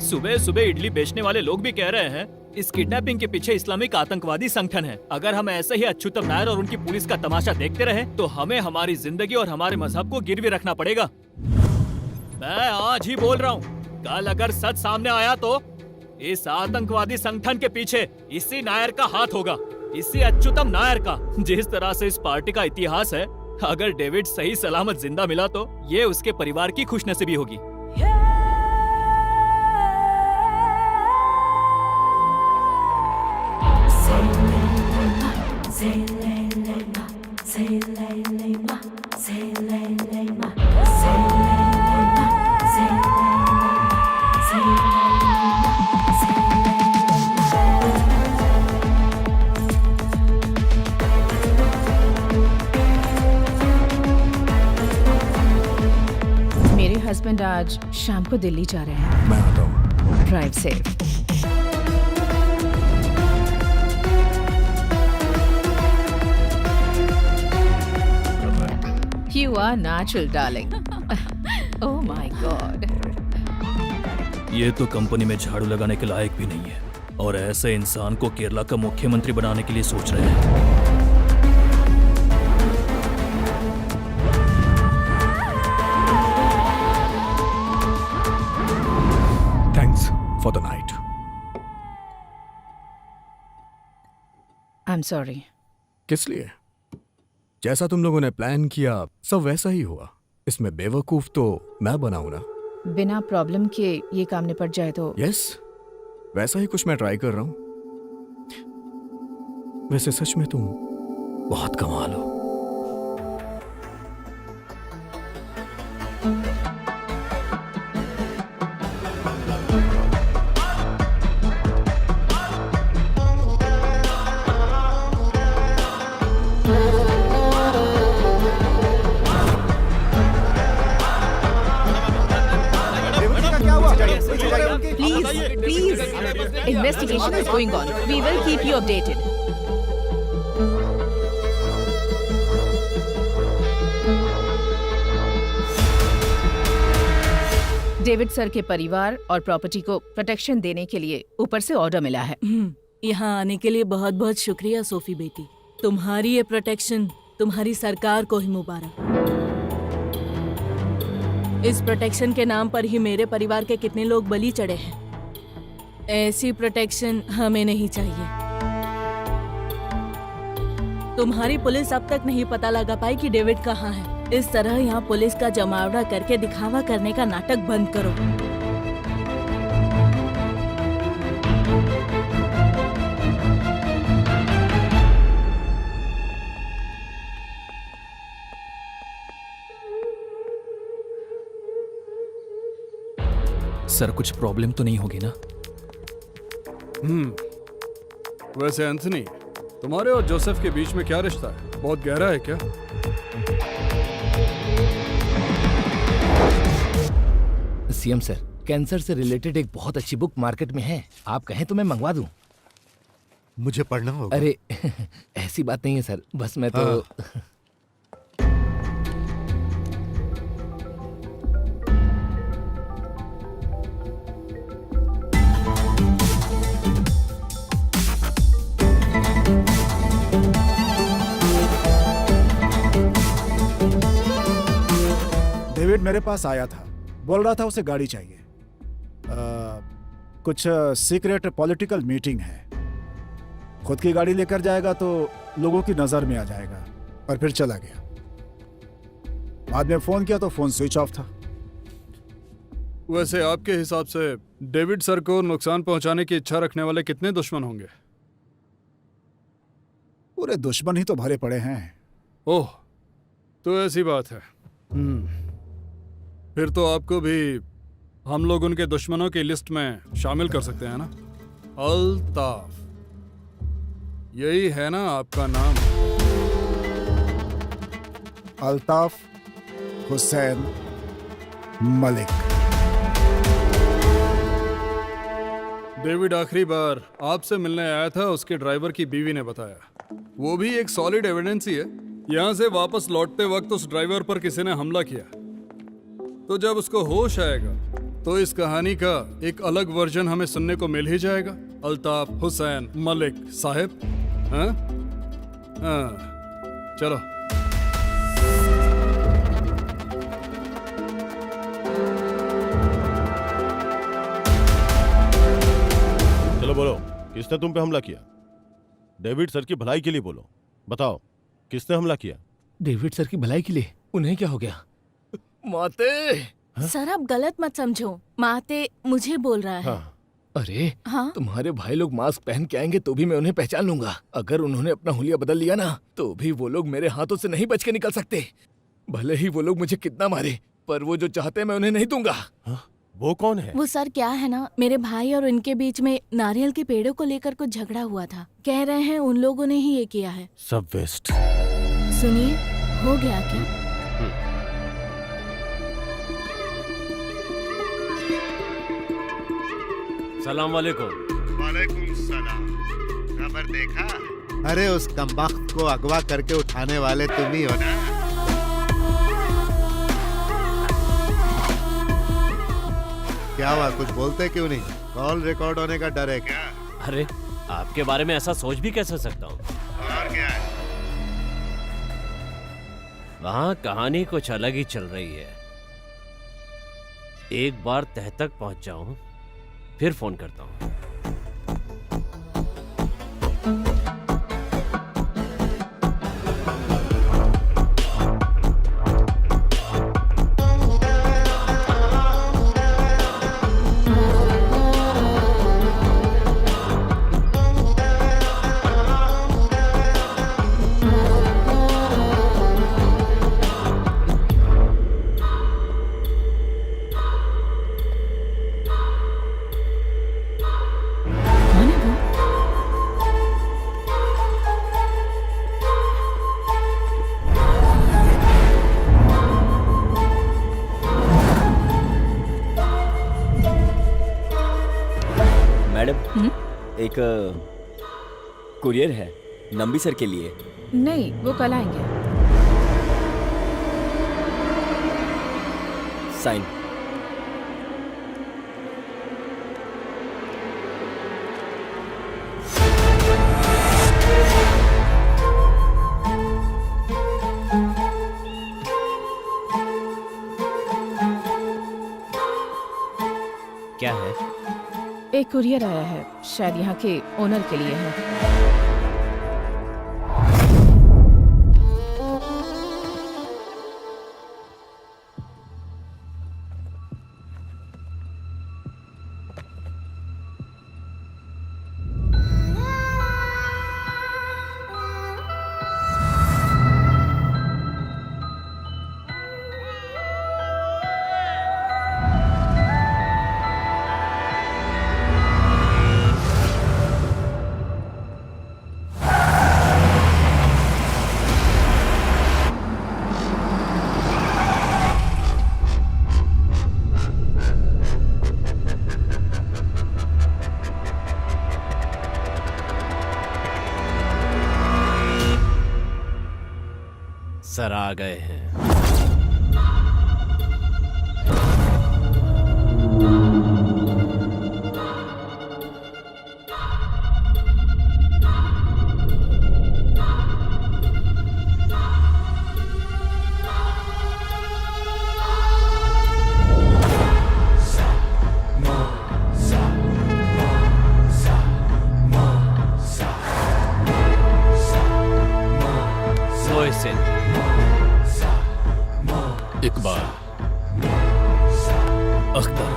सुबह सुबह इडली बेचने वाले लोग भी कह रहे हैं इस किडनैपिंग के पीछे इस्लामिक आतंकवादी संगठन है। अगर हम ऐसे ही अच्युतम नायर और उनकी पुलिस का तमाशा देखते रहे तो हमें हमारी जिंदगी और हमारे मजहब को गिरवी रखना पड़ेगा। मैं आज ही बोल रहा हूँ, कल अगर सच सामने आया तो इस आतंकवादी संगठन के पीछे इसी नायर का हाथ होगा, इसी अच्युतम नायर का। जिस तरह से इस पार्टी का इतिहास है, अगर डेविड सही सलामत जिंदा मिला तो ये उसके परिवार की खुशनसीबी होगी। मेरे हस्बैंड आज शाम को दिल्ली जा रहे हैं। मैं आता हूँ। Drive safe. You are natural, darling. Oh my God. ये तो कंपनी में झाड़ू लगाने के लायक भी नहीं है और ऐसे इंसान को केरला का मुख्यमंत्री बनाने के लिए सोच रहे हैं। Thanks for the night. I'm sorry. किस लिए? जैसा तुम लोगों ने प्लान किया सब वैसा ही हुआ। इसमें बेवकूफ तो मैं बनाऊं ना। बिना प्रॉब्लम के ये काम निपट जाए तो। यस, वैसा ही कुछ मैं ट्राई कर रहा हूं। वैसे सच में तुम बहुत कमाल हो। Please please investigation is going on, we will keep you updated. David sir के परिवार और प्रॉपर्टी को प्रोटेक्शन देने के लिए ऊपर से ऑर्डर मिला है। यहाँ आने के लिए बहुत बहुत शुक्रिया सोफी बेटी। तुम्हारी ये प्रोटेक्शन तुम्हारी सरकार को ही मुबारक। इस प्रोटेक्शन के नाम पर ही मेरे परिवार के कितने लोग बलि चढ़े हैं। ऐसी प्रोटेक्शन हमें नहीं चाहिए। तुम्हारी पुलिस अब तक नहीं पता लगा पाई कि डेविड कहाँ है। इस तरह यहाँ पुलिस का जमावड़ा करके दिखावा करने का नाटक बंद करो। सर कुछ प्रॉब्लम तो नहीं होगी ना? वैसे एंथनी, तुम्हारे और जोसेफ के बीच में क्या रिश्ता है? बहुत गहरा है क्या? सीएम सर, कैंसर से रिलेटेड एक बहुत अच्छी बुक मार्केट में है, आप कहें तो मैं मंगवा दूं। मुझे पढ़ना होगा। अरे ऐसी बात नहीं है सर, बस मैं तो डेविड मेरे पास आया था, बोल रहा था उसे गाड़ी चाहिए। कुछ सीक्रेट पॉलिटिकल मीटिंग है। खुद की गाड़ी लेकर जाएगा तो लोगों की नजर में आ जाएगा, और फिर चला गया। बाद में फोन किया तो फोन स्विच ऑफ था। वैसे आपके हिसाब से डेविड सर को नुकसान पहुंचाने की इच्छा रखने वाले कितने दुश्मन होंगे? पूरे दुश्मन ही तो भरे पड़े हैं। ओह, तो ऐसी बात है। फिर तो आपको भी हम लोग उनके दुश्मनों की लिस्ट में शामिल कर सकते हैं ना? अल्ताफ, यही है ना आपका नाम? अल्ताफ हुसैन मलिक। डेविड आखिरी बार आपसे मिलने आया था, उसके ड्राइवर की बीवी ने बताया। वो भी एक सॉलिड एविडेंस ही है। यहाँ से वापस लौटते वक्त उस ड्राइवर पर किसी ने हमला किया, तो जब उसको होश आएगा तो इस कहानी का एक अलग वर्जन हमें सुनने को मिल ही जाएगा। अल्ताफ हुसैन मलिक साहब। हाँ? हाँ, चलो। चलो बोलो, किसने तुम पे हमला किया? डेविड सर की भलाई के लिए बोलो, बताओ किसने हमला किया? डेविड सर की भलाई के लिए? उन्हें क्या हो गया? माते! सर आप गलत मत समझो, माते मुझे बोल रहा है। हाँ। अरे हाँ? तुम्हारे भाई लोग मास्क पहन के आएंगे तो भी मैं उन्हें पहचान लूंगा। अगर उन्होंने अपना हुलिया बदल लिया ना, तो भी वो लोग मेरे हाथों से नहीं बच के निकल सकते। भले ही वो लोग मुझे कितना मारे, पर वो जो चाहते हैं मैं उन्हें नहीं दूंगा। वो कौन है? वो सर क्या है ना, मेरे भाई और उनके बीच में नारियल के पेड़ों को लेकर कुछ झगड़ा हुआ था। कह रहे हैं उन लोगों ने ही ये किया है। सब वेस्ट। सुनिए, हो गया क्या? सलाम वालेकुम। वालेकुम सलाम। खबर देखा? अरे उस कमबख्त को अगवा करके उठाने वाले तुम ही हो ना? क्या हुआ, कुछ बोलते क्यों नहीं? कॉल रिकॉर्ड होने का डर है क्या? अरे आपके बारे में ऐसा सोच भी कैसे सकता हूँ? और क्या है? वहाँ कहानी कुछ अलग ही चल रही है। एक बार तह तक पहुंच जाऊं, फिर फोन करता हूं। मैडम एक कुरियर है नंबी सर के लिए। नहीं, वो कल आएंगे। साइन। क्या है? एक कुरियर आया है, शायद यहाँ के ओनर के लिए है। सर आ गए हैं। इकबाल, अख्तर,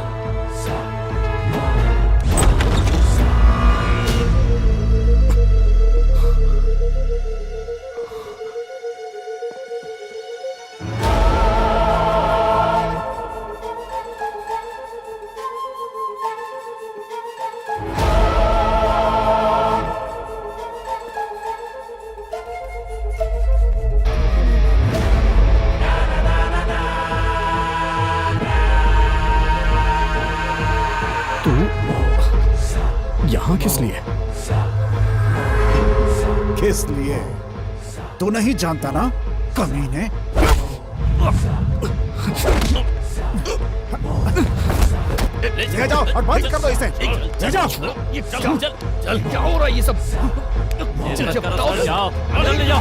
यहाँ किस लिए? किस लिए? तू नहीं जानता ना कमीने? ले जाओ और बंद कर दो इसे। ले जाओ। चल चल चल, क्या हो रहा है ये सब? जाओ, ले जाओ।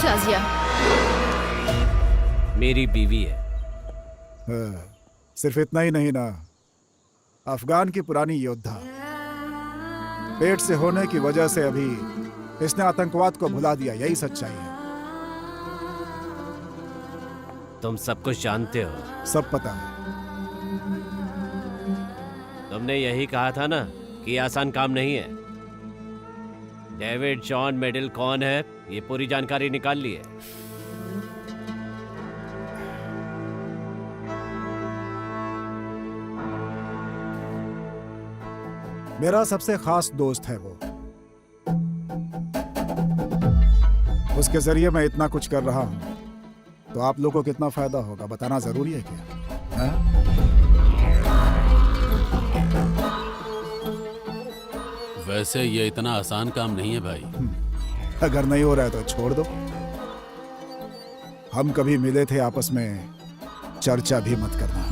शाजिया मेरी बीवी है। सिर्फ इतना ही नहीं ना, अफगान की पुरानी योद्धा। पेट से होने की वजह से अभी इसने आतंकवाद को भुला दिया, यही सच्चाई है। तुम सब कुछ जानते हो। सब पता है। तुमने यही कहा था ना कि आसान काम नहीं है। डेविड जॉन मेडल कौन है, ये पूरी जानकारी निकाल ली है। मेरा सबसे खास दोस्त है वो। उसके जरिए मैं इतना कुछ कर रहा हूं, तो आप लोगों को कितना फायदा होगा बताना जरूरी है क्या? है? वैसे ये इतना आसान काम नहीं है भाई। अगर नहीं हो रहा है तो छोड़ दो। हम कभी मिले थे आपस में, चर्चा भी मत करना।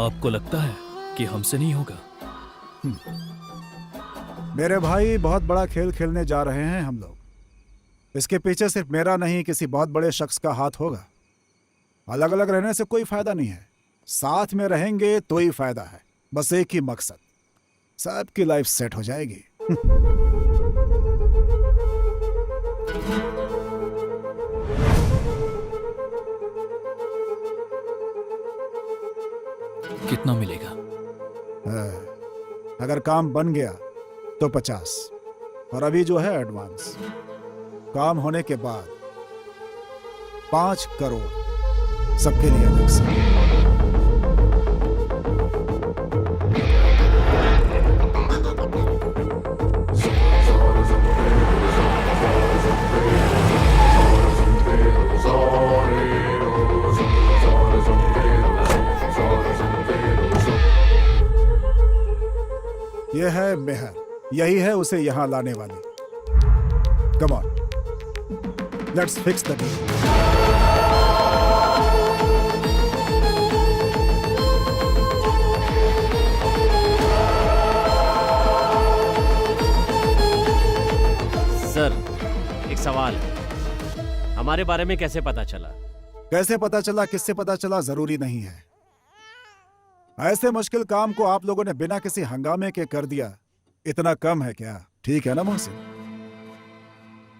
आपको लगता है कि हमसे नहीं होगा? मेरे भाई, बहुत बड़ा खेल खेलने जा रहे हैं हम लोग। इसके पीछे सिर्फ मेरा नहीं, किसी बहुत बड़े शख्स का हाथ होगा। अलग अलग रहने से कोई फायदा नहीं है, साथ में रहेंगे तो ही फायदा है। बस एक ही मकसद, सबकी लाइफ सेट हो जाएगी। कितना मिलेगा? अगर काम बन गया तो 50, और अभी जो है एडवांस। काम होने के बाद 5 करोड़ सबके लिए अलग से। ये है मेहर, यही है उसे यहाँ लाने वाली। Come on, let's fix the deal. Sir, एक सवाल, हमारे बारे में कैसे पता चला? कैसे पता चला, किससे पता चला, जरूरी नहीं है। ऐसे मुश्किल काम को आप लोगों ने बिना किसी हंगामे के कर दिया, इतना कम है क्या? ठीक है ना मोहसिन?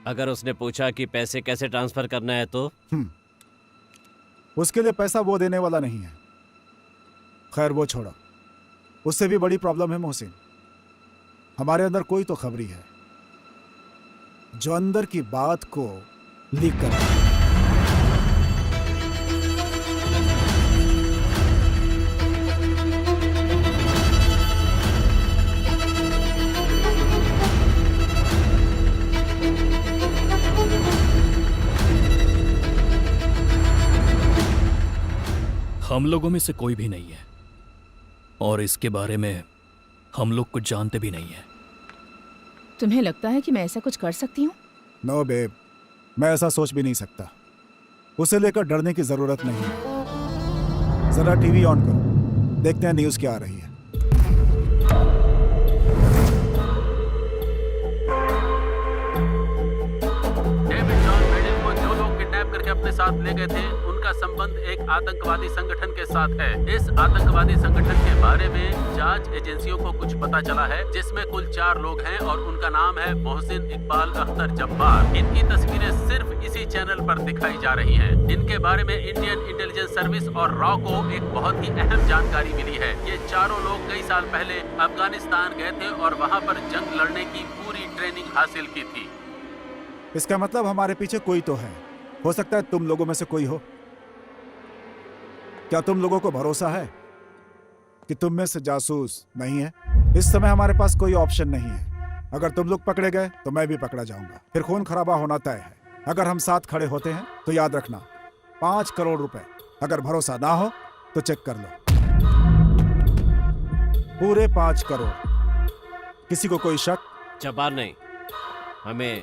अगर उसने पूछा कि पैसे कैसे ट्रांसफर करना है तो? उसके लिए पैसा वो देने वाला नहीं है। खैर वो छोड़ो, उससे भी बड़ी प्रॉब्लम है मोहसिन। हमारे अंदर कोई तो खबरी है जो अंदर की बात को लीक कर रहा है। हम लोगों में से कोई भी नहीं है और इसके बारे में हम लोग कुछ जानते भी नहीं है। तुम्हें लगता है कि मैं ऐसा कुछ कर सकती हूँ? नो बेब, मैं ऐसा सोच भी नहीं सकता। उसे लेकर डरने की जरूरत नहीं है। जरा टीवी ऑन करो, देखते हैं न्यूज़ क्या आ रही है। डेविड जॉन मेडिन को जो लोग किडनैप करके अपने साथ ले गए थे, उनका संबंध एक आतंकवादी संगठन के साथ है। इस आतंकवादी संगठन के बारे में जांच एजेंसियों को कुछ पता चला है, जिसमें कुल 4 लोग हैं और उनका नाम है मोहसिन इकबाल अख्तर जब्बार। इनकी तस्वीरें सिर्फ इसी चैनल पर दिखाई जा रही हैं। इनके बारे में इंडियन इंटेलिजेंस सर्विस और रॉ को एक बहुत ही अहम जानकारी मिली है। ये चारों लोग कई साल पहले अफगानिस्तान गए थे और वहाँ पर जंग लड़ने की पूरी ट्रेनिंग हासिल की थी। इसका मतलब हमारे पीछे कोई तो है। हो सकता है तुम लोगों में से कोई हो। क्या तुम लोगों को भरोसा है कि तुम में से जासूस नहीं है? इस समय हमारे पास कोई ऑप्शन नहीं है। अगर तुम लोग पकड़े गए तो मैं भी पकड़ा जाऊंगा, फिर खून खराबा होना तय है। अगर हम साथ खड़े होते हैं तो याद रखना, 5 करोड़ रुपए। अगर भरोसा ना हो तो चेक कर लो, पूरे 5 करोड़। किसी को कोई शक? जब्बार नहीं, हमें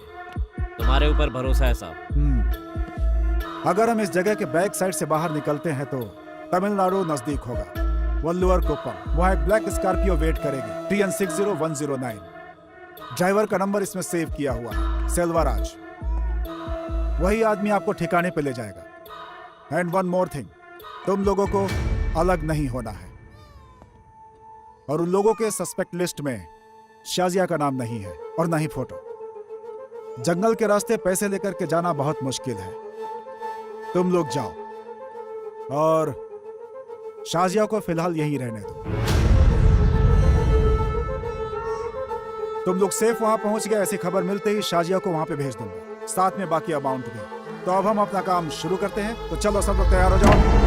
तुम्हारे ऊपर भरोसा है साहब। अगर हम इस जगह के बैक साइड से बाहर निकलते हैं तो तमिलनाडु नजदीक होगा, वल्लुवर कोप्पम। वहां एक ब्लैक स्कॉर्पियो वेट करेगी, TN 60109। ड्राइवर का नंबर इसमें सेव किया हुआ है, सेल्वाराज। वही आदमी आपको ठिकाने पे ले जाएगा। एंड वन मोर थिंग, तुम लोगों को अलग नहीं होना है। और उन लोगों के सस्पेक्ट लिस्ट में शाजिया का नाम नहीं है और ना ही फोटो। जंगल के रास्ते पैसे लेकर के जाना बहुत मुश्किल है। तुम लोग जाओ और शाजिया को फिलहाल यहीं रहने दो। तुम लोग सेफ वहां पहुंच गए, ऐसी खबर मिलते ही शाजिया को वहां पे भेज दूंगा, साथ में बाकी अमाउंट भी। तो अब हम अपना काम शुरू करते हैं। तो चलो सब लोग तैयार हो जाओ।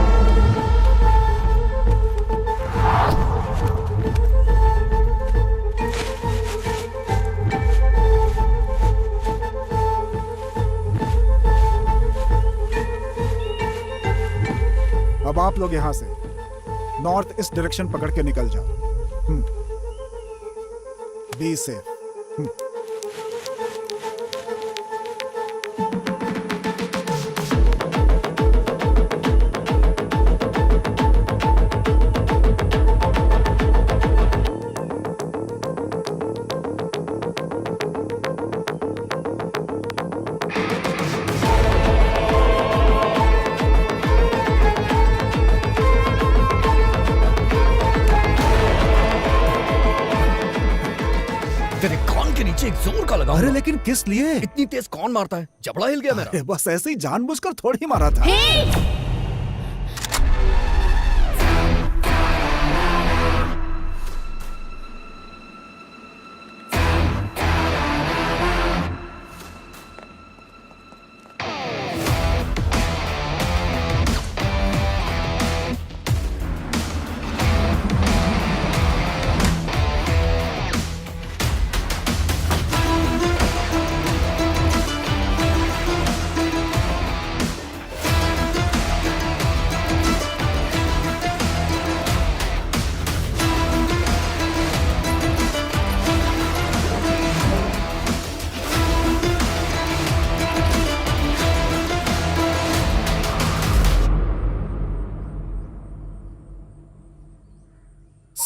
अब आप लोग यहां से नॉर्थ ईस्ट डायरेक्शन पकड़ के निकल जाओ। Be safe. तेरे कान के नीचे एक जोर का लगा। अरे लेकिन किस लिए? इतनी तेज कौन मारता है? जबड़ा हिल गया मेरा। अरे बस ऐसे ही जानबूझकर थोड़ी मारा था।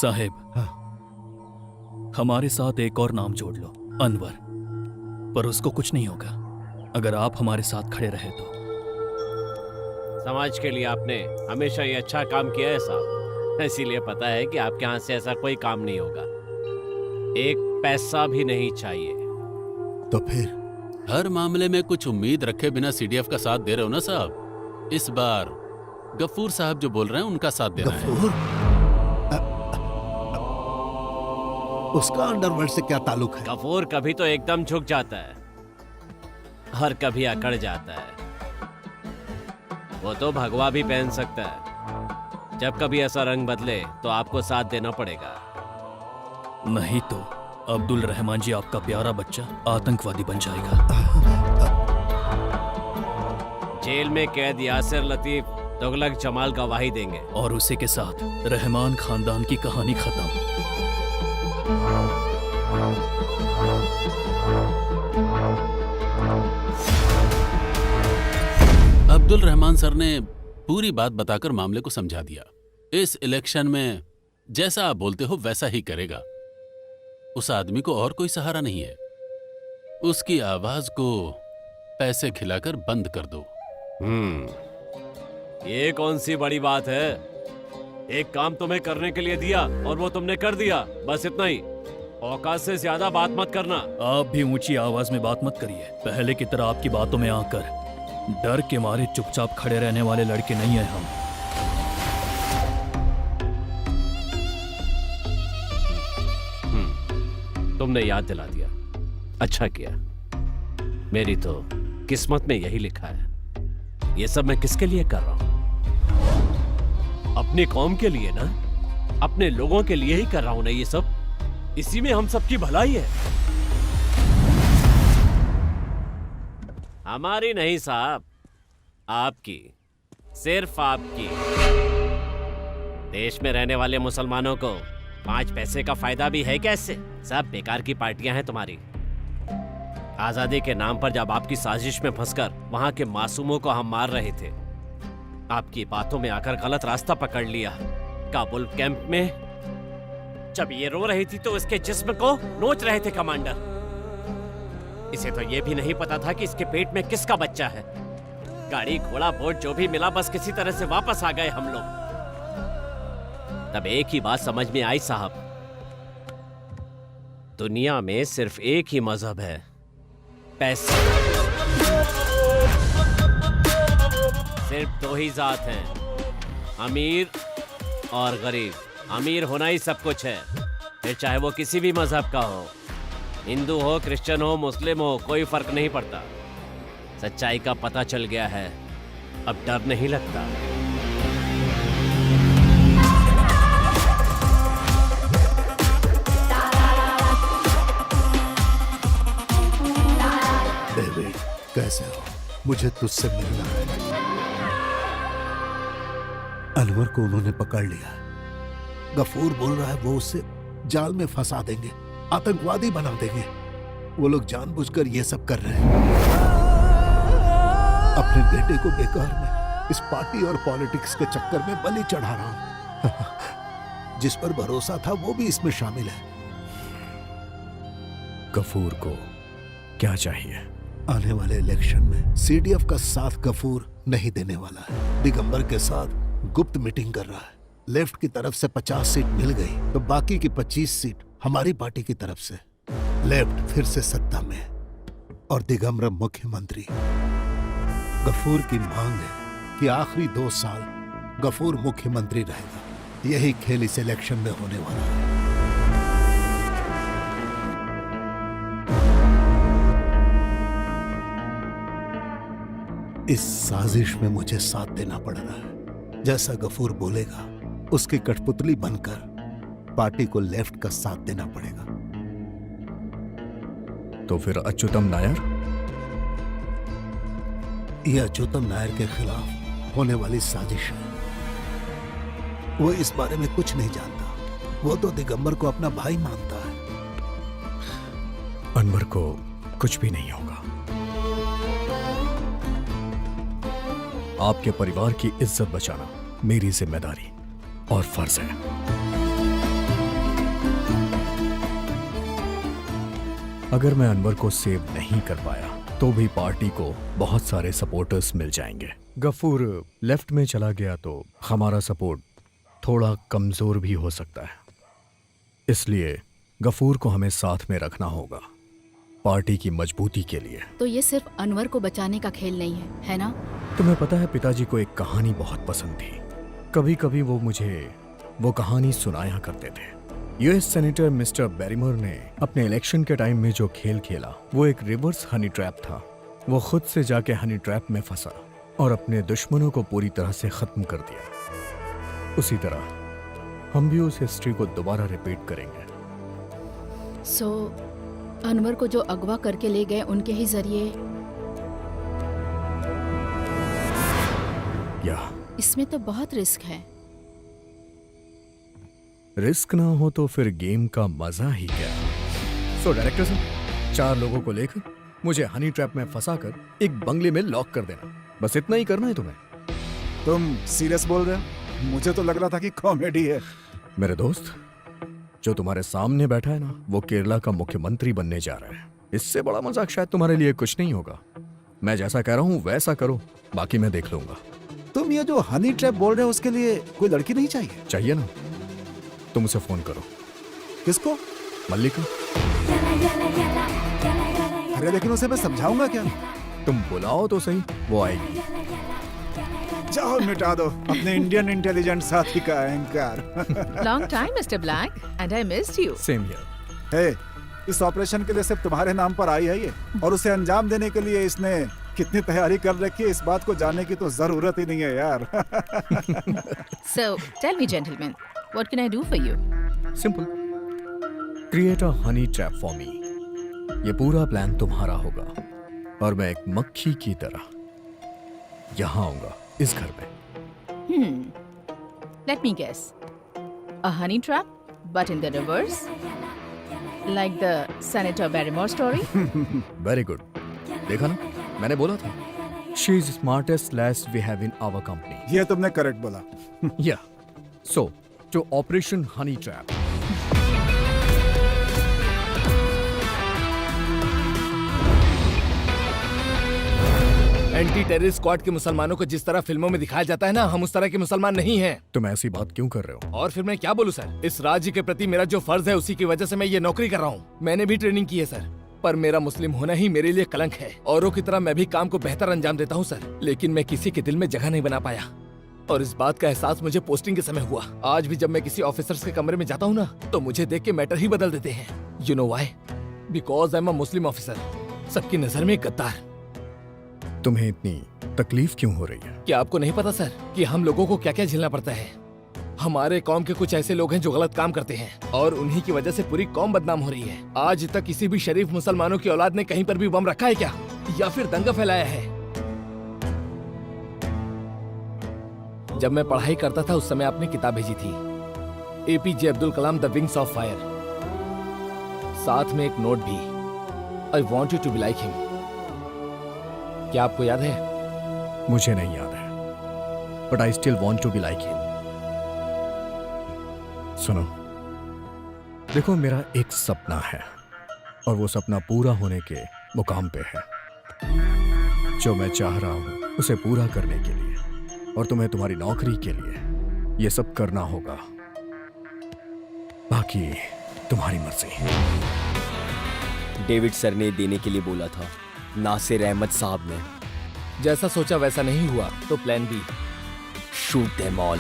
साहेब, हमारे साथ एक और नाम जोड़ लो, अनवर। पर उसको कुछ नहीं होगा अगर आप हमारे साथ खड़े रहे तो। समाज के लिए आपने हमेशा ये अच्छा काम किया है साहब, इसीलिए पता है कि आपके यहाँ से ऐसा कोई काम नहीं होगा। एक पैसा भी नहीं चाहिए। तो फिर हर मामले में कुछ उम्मीद रखे बिना सीडीएफ का साथ दे रहे हो ना साहब। इस बार गफूर साहब जो बोल रहे हैं उनका साथ दे रहे हैं। उसका अंडरवर्ल्ड से क्या ताल्लुक है? गफूर कभी तो एकदम झुक जाता है और कभी अकड़ जाता है। वो तो भगवा भी पहन सकता है। जब कभी ऐसा रंग बदले तो आपको साथ देना पड़ेगा। नहीं तो अब्दुल रहमान जी आपका प्यारा बच्चा आतंकवादी बन जाएगा। जेल में कैद यासिर लतीफ तुगलक जमाल गवाही देंगे और उसी के साथ रहमान खानदान की कहानी खत्म। अब्दुल रहमान सर ने पूरी बात बताकर मामले को समझा दिया। इस इलेक्शन में जैसा आप बोलते हो वैसा ही करेगा। उस आदमी को और कोई सहारा नहीं है। उसकी आवाज को पैसे खिलाकर बंद कर दो। ये कौन सी बड़ी बात है? एक काम तुम्हें करने के लिए दिया और वो तुमने कर दिया, बस इतना ही। औकात से ज्यादा बात मत करना। आप भी ऊंची आवाज में बात मत करिए। पहले की तरह आपकी बातों में आकर डर के मारे चुपचाप खड़े रहने वाले लड़के नहीं हैं हम। तुमने याद दिला दिया, अच्छा किया। मेरी तो किस्मत में यही लिखा है। ये सब मैं किसके लिए कर रहा हूं? अपनी कौम के लिए ना, अपने लोगों के लिए ही कर रहा हूं ना ये सब। इसी में हम सबकी भलाई है। हमारी नहीं साहब, आपकी, सिर्फ आपकी। देश में रहने वाले मुसलमानों को 5 पैसे का फायदा भी है कैसे? सब बेकार की पार्टियां हैं तुम्हारी। आजादी के नाम पर जब आपकी साजिश में फंसकर वहां के मासूमों को हम मार रहे थे, आपकी बातों में आकर गलत रास्ता पकड़ लिया। काबुल कैंप में जब ये रो रही थी तो इसके जिस्म को नोच रहे थे कमांडर। इसे तो ये भी नहीं पता था कि इसके पेट में किसका बच्चा है। गाड़ी घोड़ा बोट जो भी मिला बस किसी तरह से वापस आ गए हम लोग। तब एक ही बात समझ में आई साहब, दुनिया में सिर्फ एक ही मजहब है, पैसे। सिर्फ 2 ही जात हैं, अमीर और गरीब। अमीर होना ही सब कुछ है, फिर चाहे वो किसी भी मजहब का हो, हिंदू हो, क्रिश्चियन हो, मुस्लिम हो, कोई फर्क नहीं पड़ता। सच्चाई का पता चल गया है, अब डर नहीं लगता। डेविड, कैसे हो? मुझे तुझसे मिलना है। अनवर को उन्होंने पकड़ लिया। गफूर बोल रहा है वो उसे जाल में फंसा देंगे, आतंकवादी बना देंगे। वो लोग जानबूझकर ये सब कर रहे हैं। अपने बेटे को बेकार में इस पार्टी और पॉलिटिक्स के चक्कर में बलि चढ़ा रहा हूं। जिस पर भरोसा था वो भी इसमें शामिल है। गफूर को क्या चाहिए? आने वाले इलेक्शन में सीडीएफ का साथ गफूर नहीं देने वाला है। दिगंबर के साथ गुप्त मीटिंग कर रहा है। लेफ्ट की तरफ से 50 सीट मिल गई तो बाकी की 25 सीट हमारी पार्टी की तरफ से। लेफ्ट फिर से सत्ता में और दिगंबर मुख्यमंत्री। गफूर की मांग है कि आखिरी 2 साल गफूर मुख्यमंत्री रहेगा। यही खेल इस इलेक्शन में होने वाला है। इस साजिश में मुझे साथ देना पड़ रहा है। जैसा गफूर बोलेगा उसकी कठपुतली बनकर पार्टी को लेफ्ट का साथ देना पड़ेगा। तो फिर अच्युतम नायर? यह अच्युतम नायर के खिलाफ होने वाली साजिश है। वो इस बारे में कुछ नहीं जानता। वो तो दिगंबर को अपना भाई मानता है। अनवर को कुछ भी नहीं होगा। आपके परिवार की इज्जत बचाना मेरी जिम्मेदारी और फर्ज है। अगर मैं अनवर को सेव नहीं कर पाया तो भी पार्टी को बहुत सारे सपोर्टर्स मिल जाएंगे। गफूर लेफ्ट में चला गया तो हमारा सपोर्ट थोड़ा कमजोर भी हो सकता है, इसलिए गफूर को हमें साथ में रखना होगा पार्टी की मजबूती के लिए। तो ये सिर्फ अनवर को बचाने का खेल नहीं है ना? तुम्हें पता है पिताजी को एक कहानी बहुत पसंद थी। कभी कभी वो मुझे वो कहानी सुनाया करते थे। यूएस सेनेटर मिस्टर बैरिमोर ने अपने इलेक्शन के टाइम में जो खेल खेला वो एक रिवर्स हनी ट्रैप था। वो खुद से जाके हनी ट्रैप में फंसा और अपने दुश्मनों को पूरी तरह से खत्म कर दिया। उसी तरह हम भी उस हिस्ट्री को दोबारा रिपीट करेंगे। सो अनवर को जो अगवा करके ले गए उनके ही जरिए या इसमें तो बहुत रिस्क है। रिस्क ना हो तो फिर गेम का मजा ही क्या। सो डायरेक्टर साहब, 4 लोगों को लेकर मुझे हनी ट्रैप में फंसाकर एक बंगले में लॉक कर देना, बस इतना ही करना है तुम्हें। तुम सीरियस बोल रहे हो? मुझे तो लग रहा था कि कॉमेडी है। मेरे दोस्त, जो तुम्हारे सामने बैठा है ना, वो केरला का मुख्यमंत्री बनने जा रहा है। इससे बड़ा मजाक शायद तुम्हारे लिए कुछ नहीं होगा। मैं जैसा कह रहा हूँ वैसा करो, बाकी मैं देख लूंगा। तुम ये जो हनी ट्रैप बोल रहे हो उसके लिए कोई लड़की नहीं चाहिए? चाहिए ना, तुम उसे फोन करो। किसको? मल्लिका। अरे लेकिन उसे मैं समझाऊंगा क्या? तुम बुलाओ तो सही, वो आएगी। जाओ मिटा दो अपने इंडियन इंटेलिजेंस साथी का अहंकार। Long time Mister Black and I missed you. Same here. Hey, इस ऑपरेशन के लिए सिर्फ तुम्हारे नाम पर आई है ये, और उसे अंजाम देने के लिए इसने कितनी तैयारी कर रखी है इस बात को जानने की तो जरूरत ही नहीं है यार। So tell me gentlemen, what can I do for you? Simple, create a honey trap for me. ये पूरा प्लान तुम्हारा होगा और मैं एक मक्खी की तरह यहाँ आऊंगा इस घर में। Let me guess. A honey trap, but in the reverse? Like the Senator Barrymore story? Very good. देखा ना, मैंने बोला था। She is smartest lass we have in our company. ये तुमने करेक्ट बोला। Yeah. So, to Operation Honey Trap. Anti terrorist squad के मुसलमानों को जिस तरह फिल्मों में दिखाया जाता है ना, हम उस तरह के मुसलमान नहीं हैं। तुम ऐसी बात क्यों कर रहे हो? और फिर मैं क्या बोलूं सर, इस राज्य के प्रति मेरा जो फर्ज है उसी की वजह से मैं ये नौकरी कर रहा हूँ। मैंने भी ट्रेनिंग की है सर, पर मेरा मुस्लिम होना ही मेरे लिए कलंक है। औरों की तरह मैं भी काम को बेहतर अंजाम देता हूँ सर, लेकिन मैं किसी के दिल में जगह नहीं बना पाया। और इस बात का एहसास मुझे पोस्टिंग के समय हुआ। आज भी जब मैं किसी ऑफिसर्स के कमरे में जाता हूँ ना, तो मुझे देख के मैटर ही बदल देते हैं। You know why? Because I am a Muslim officer, सबकी नजर में एक गद्दार। तुम्हें इतनी तकलीफ क्यों हो रही है? क्या आपको नहीं पता सर कि हम लोगों को क्या क्या झेलना पड़ता है? हमारे कौम के कुछ ऐसे लोग हैं जो गलत काम करते हैं और उन्हीं की वजह से पूरी कौम बदनाम हो रही है। आज तक किसी भी शरीफ मुसलमानों की औलाद ने कहीं पर भी बम रखा है क्या, या फिर दंगा फैलाया है? जब मैं पढ़ाई करता था उस समय आपने किताब भेजी थी, APJ Abdul Kalam the wings of fire, साथ में एक नोट भी, I want you to be like him. क्या आपको याद है? मुझे नहीं याद है, but I still want to be like him. सुनो, देखो, मेरा एक सपना है और वो सपना पूरा होने के मुकाम पे है। जो मैं चाह रहा हूं उसे पूरा करने के लिए और तुम्हें तुम्हारी नौकरी के लिए ये सब करना होगा। बाकी तुम्हारी मर्जी। डेविड सर ने देने के लिए बोला था, नासिर अहमद साहब ने। जैसा सोचा वैसा नहीं हुआ तो plan B, shoot them all.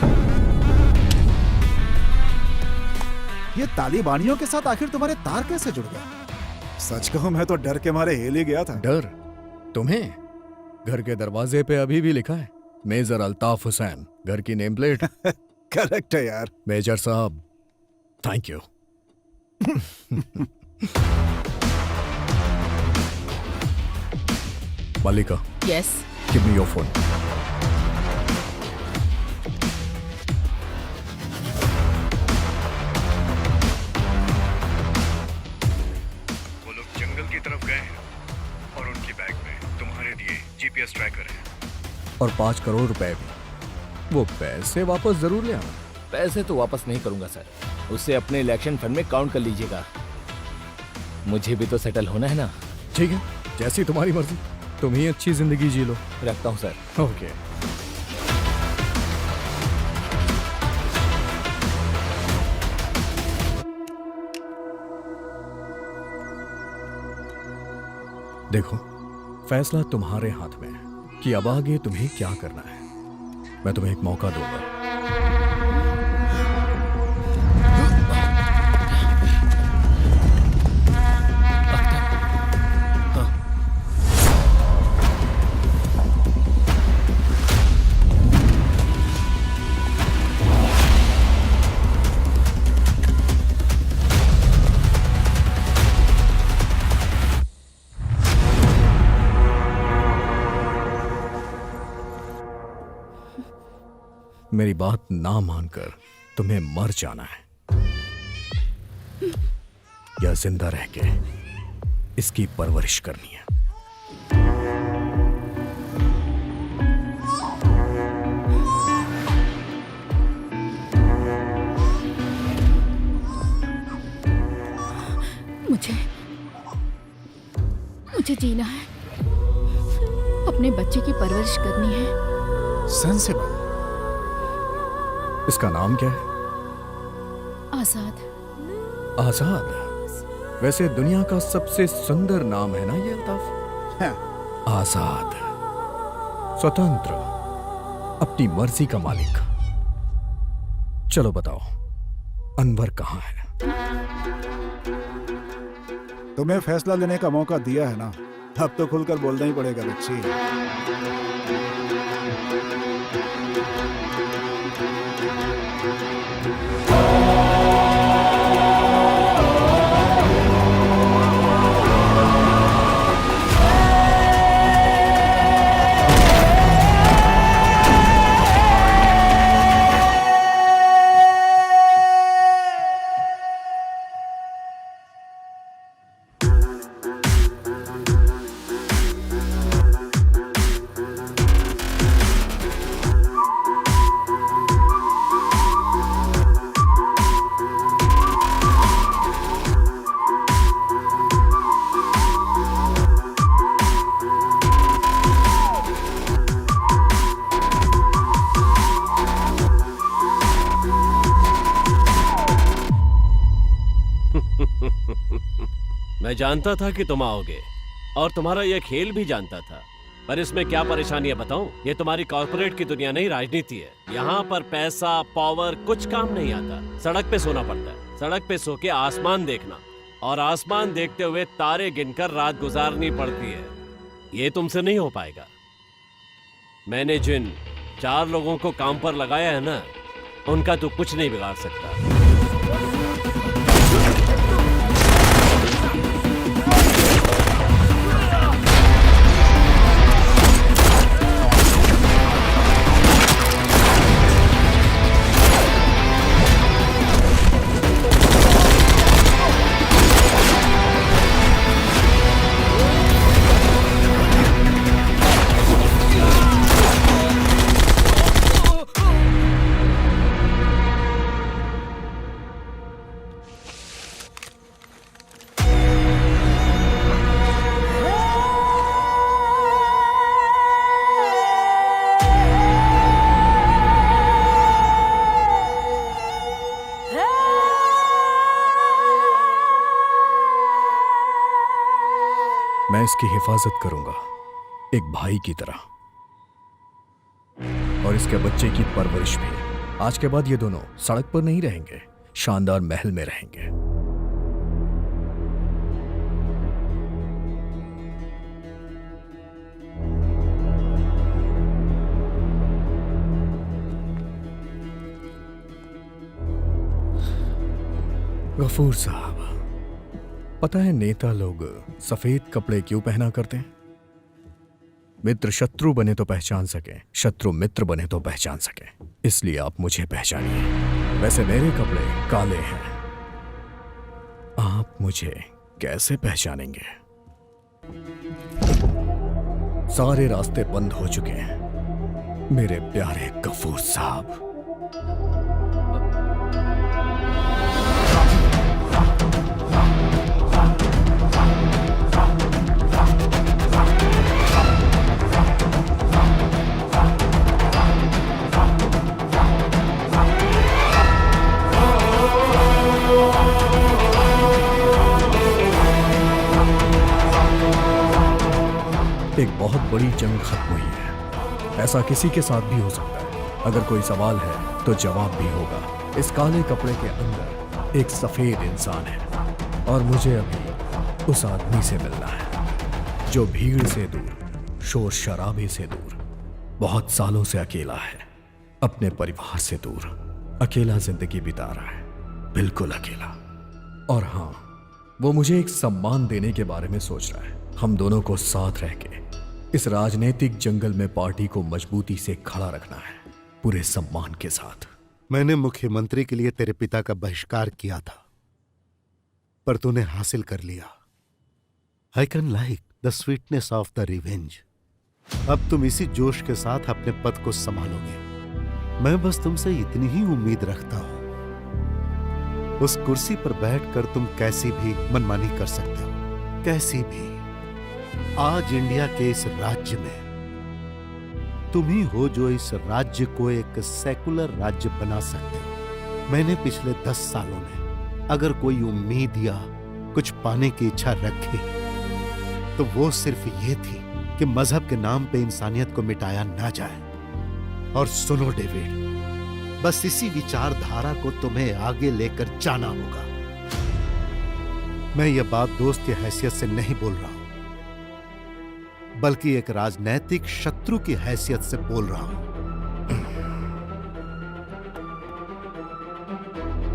ये तालिबानियों के साथ आखिर तुम्हारे तार कैसे जुड़ गए? सच कहूं मैं तो डर के मारे हिल ही गया था। डर? तुम्हें? घर के दरवाजे पे अभी भी लिखा है मेजर अल्ताफ हुसैन, घर की नेम प्लेट। करेक्ट है यार। मेजर साहब, thank you. Mallika. Yes. Give me your phone. वो लोग जंगल की तरफ गए हैं और उनकी बैग में तुम्हारे लिए जीपीएस ट्रैकर है। और 5 करोड़ रुपए भी। वो पैसे वापस जरूर ले आना। पैसे तो वापस नहीं करूंगा सर, उसे अपने इलेक्शन फंड में काउंट कर लीजिएगा। मुझे भी तो सेटल होना है ना। ठीक है, जैसी तुम्हारी मर्जी, तुम ही अच्छी जिंदगी जी लो। रखता हूँ सर। ओके। देखो, फैसला तुम्हारे हाथ में है कि अब आगे तुम्हें क्या करना है। मैं तुम्हें एक मौका दूंगा। मेरी बात ना मानकर तुम्हें मर जाना है या जिंदा रह के इसकी परवरिश करनी है। मुझे जीना है, अपने बच्चे की परवरिश करनी है। सेंसिबल। इसका नाम क्या है? आजाद। आजाद? वैसे दुनिया का सबसे सुंदर नाम है ना ये अल्ताफ? आजाद, स्वतंत्र, अपनी मर्जी का मालिक। चलो बताओ, अनवर कहाँ है? तुम्हें फैसला लेने का मौका दिया है ना, अब तो खुलकर बोलना ही पड़ेगा बच्ची। मैं जानता था कि तुम आओगे और तुम्हारा यह खेल भी जानता था, पर इसमें क्या परेशानी है बताऊं? ये तुम्हारी कॉर्पोरेट की दुनिया नहीं, राजनीति है। यहाँ पर पैसा, पावर कुछ काम नहीं आता। सड़क पे सोना पड़ता है, सड़क पे सो के आसमान देखना और आसमान देखते हुए तारे गिनकर रात गुजारनी पड़ती है। ये तुमसे नहीं हो पाएगा। मैंने जिन 4 लोगों को काम पर लगाया है ना, उनका तो कुछ नहीं बिगाड़ सकता। मैं इसकी हिफाजत करूंगा एक भाई की तरह, और इसके बच्चे की परवरिश भी। आज के बाद ये दोनों सड़क पर नहीं रहेंगे, शानदार महल में रहेंगे। गफूर साहब, पता है नेता लोग सफेद कपड़े क्यों पहना करते हैं? मित्र शत्रु बने तो पहचान सके, शत्रु मित्र बने तो पहचान सके। इसलिए आप मुझे पहचानिए। वैसे मेरे कपड़े काले हैं, आप मुझे कैसे पहचानेंगे? सारे रास्ते बंद हो चुके हैं मेरे प्यारे गफूर साहब। एक बहुत बड़ी जंग खत्म हुई है। ऐसा किसी के साथ भी हो सकता है। अगर कोई सवाल है तो जवाब भी होगा। इस काले कपड़े के अंदर एक सफेद इंसान है और मुझे अभी उस आदमी से मिलना है जो भीड़ से दूर, शोर शराबे से दूर, बहुत सालों से अकेला है, अपने परिवार से दूर, अकेला जिंदगी बिता रहा है, बिल्कुल अकेला। और हाँ, वो मुझे एक सम्मान देने के बारे में सोच रहा है। हम दोनों को साथ रह के इस राजनीतिक जंगल में पार्टी को मजबूती से खड़ा रखना है, पूरे सम्मान के साथ। मैंने मुख्यमंत्री के लिए तेरे पिता का बहिष्कार किया था, पर तूने हासिल कर लिया। I can like the sweetness of the revenge. अब तुम इसी जोश के साथ अपने पद को संभालोगे। मैं बस तुमसे इतनी ही उम्मीद रखता हूं। उस कुर्सी पर बैठकर तुम कैसी भी मनमानी कर सकते हो, कैसी भी। आज इंडिया के इस राज्य में तुम ही हो जो इस राज्य को एक सेकुलर राज्य बना सकते हो। मैंने पिछले 10 सालों में अगर कोई उम्मीद या कुछ पाने की इच्छा रखी तो वो सिर्फ ये थी कि मजहब के नाम पे इंसानियत को मिटाया ना जाए। और सुनो डेविड, बस इसी विचारधारा को तुम्हें आगे लेकर जाना होगा। मैं ये बात दोस्त की हैसियत से नहीं बोल रहा हूं, बल्कि एक राजनैतिक शत्रु की हैसियत से बोल रहा हूं।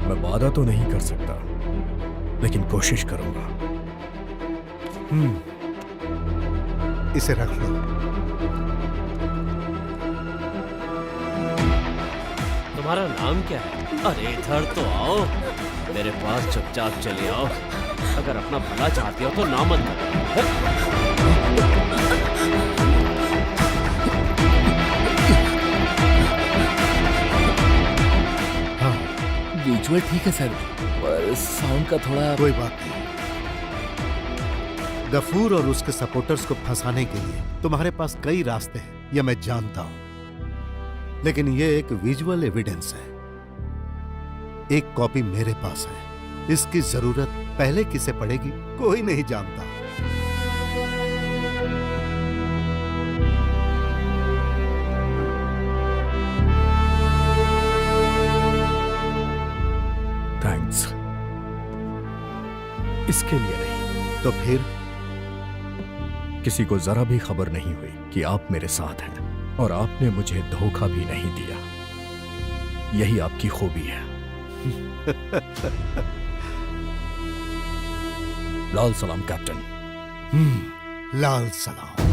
मैं वादा तो नहीं कर सकता, लेकिन कोशिश करूंगा। इसे रख लो। तुम्हारा नाम क्या है? अरे इधर तो आओ, मेरे पास चुपचाप चले आओ। अगर अपना भला चाहते हो तो ना मत करो। हाँ, विजुअल ठीक है सर, पर साउंड का थोड़ा। कोई बात नहीं। गफूर और उसके सपोर्टर्स को फंसाने के लिए तुम्हारे पास कई रास्ते हैं, यह मैं जानता हूं, लेकिन यह एक विजुअल एविडेंस है। एक कॉपी मेरे पास है। इसकी जरूरत पहले किसे पड़ेगी कोई नहीं जानता। थैंक्स। इसके लिए नहीं तो फिर किसी को जरा भी खबर नहीं हुई कि आप मेरे साथ हैं, और आपने मुझे धोखा भी नहीं दिया। यही आपकी खूबी है। लाल सलाम कैप्टन। लाल सलाम।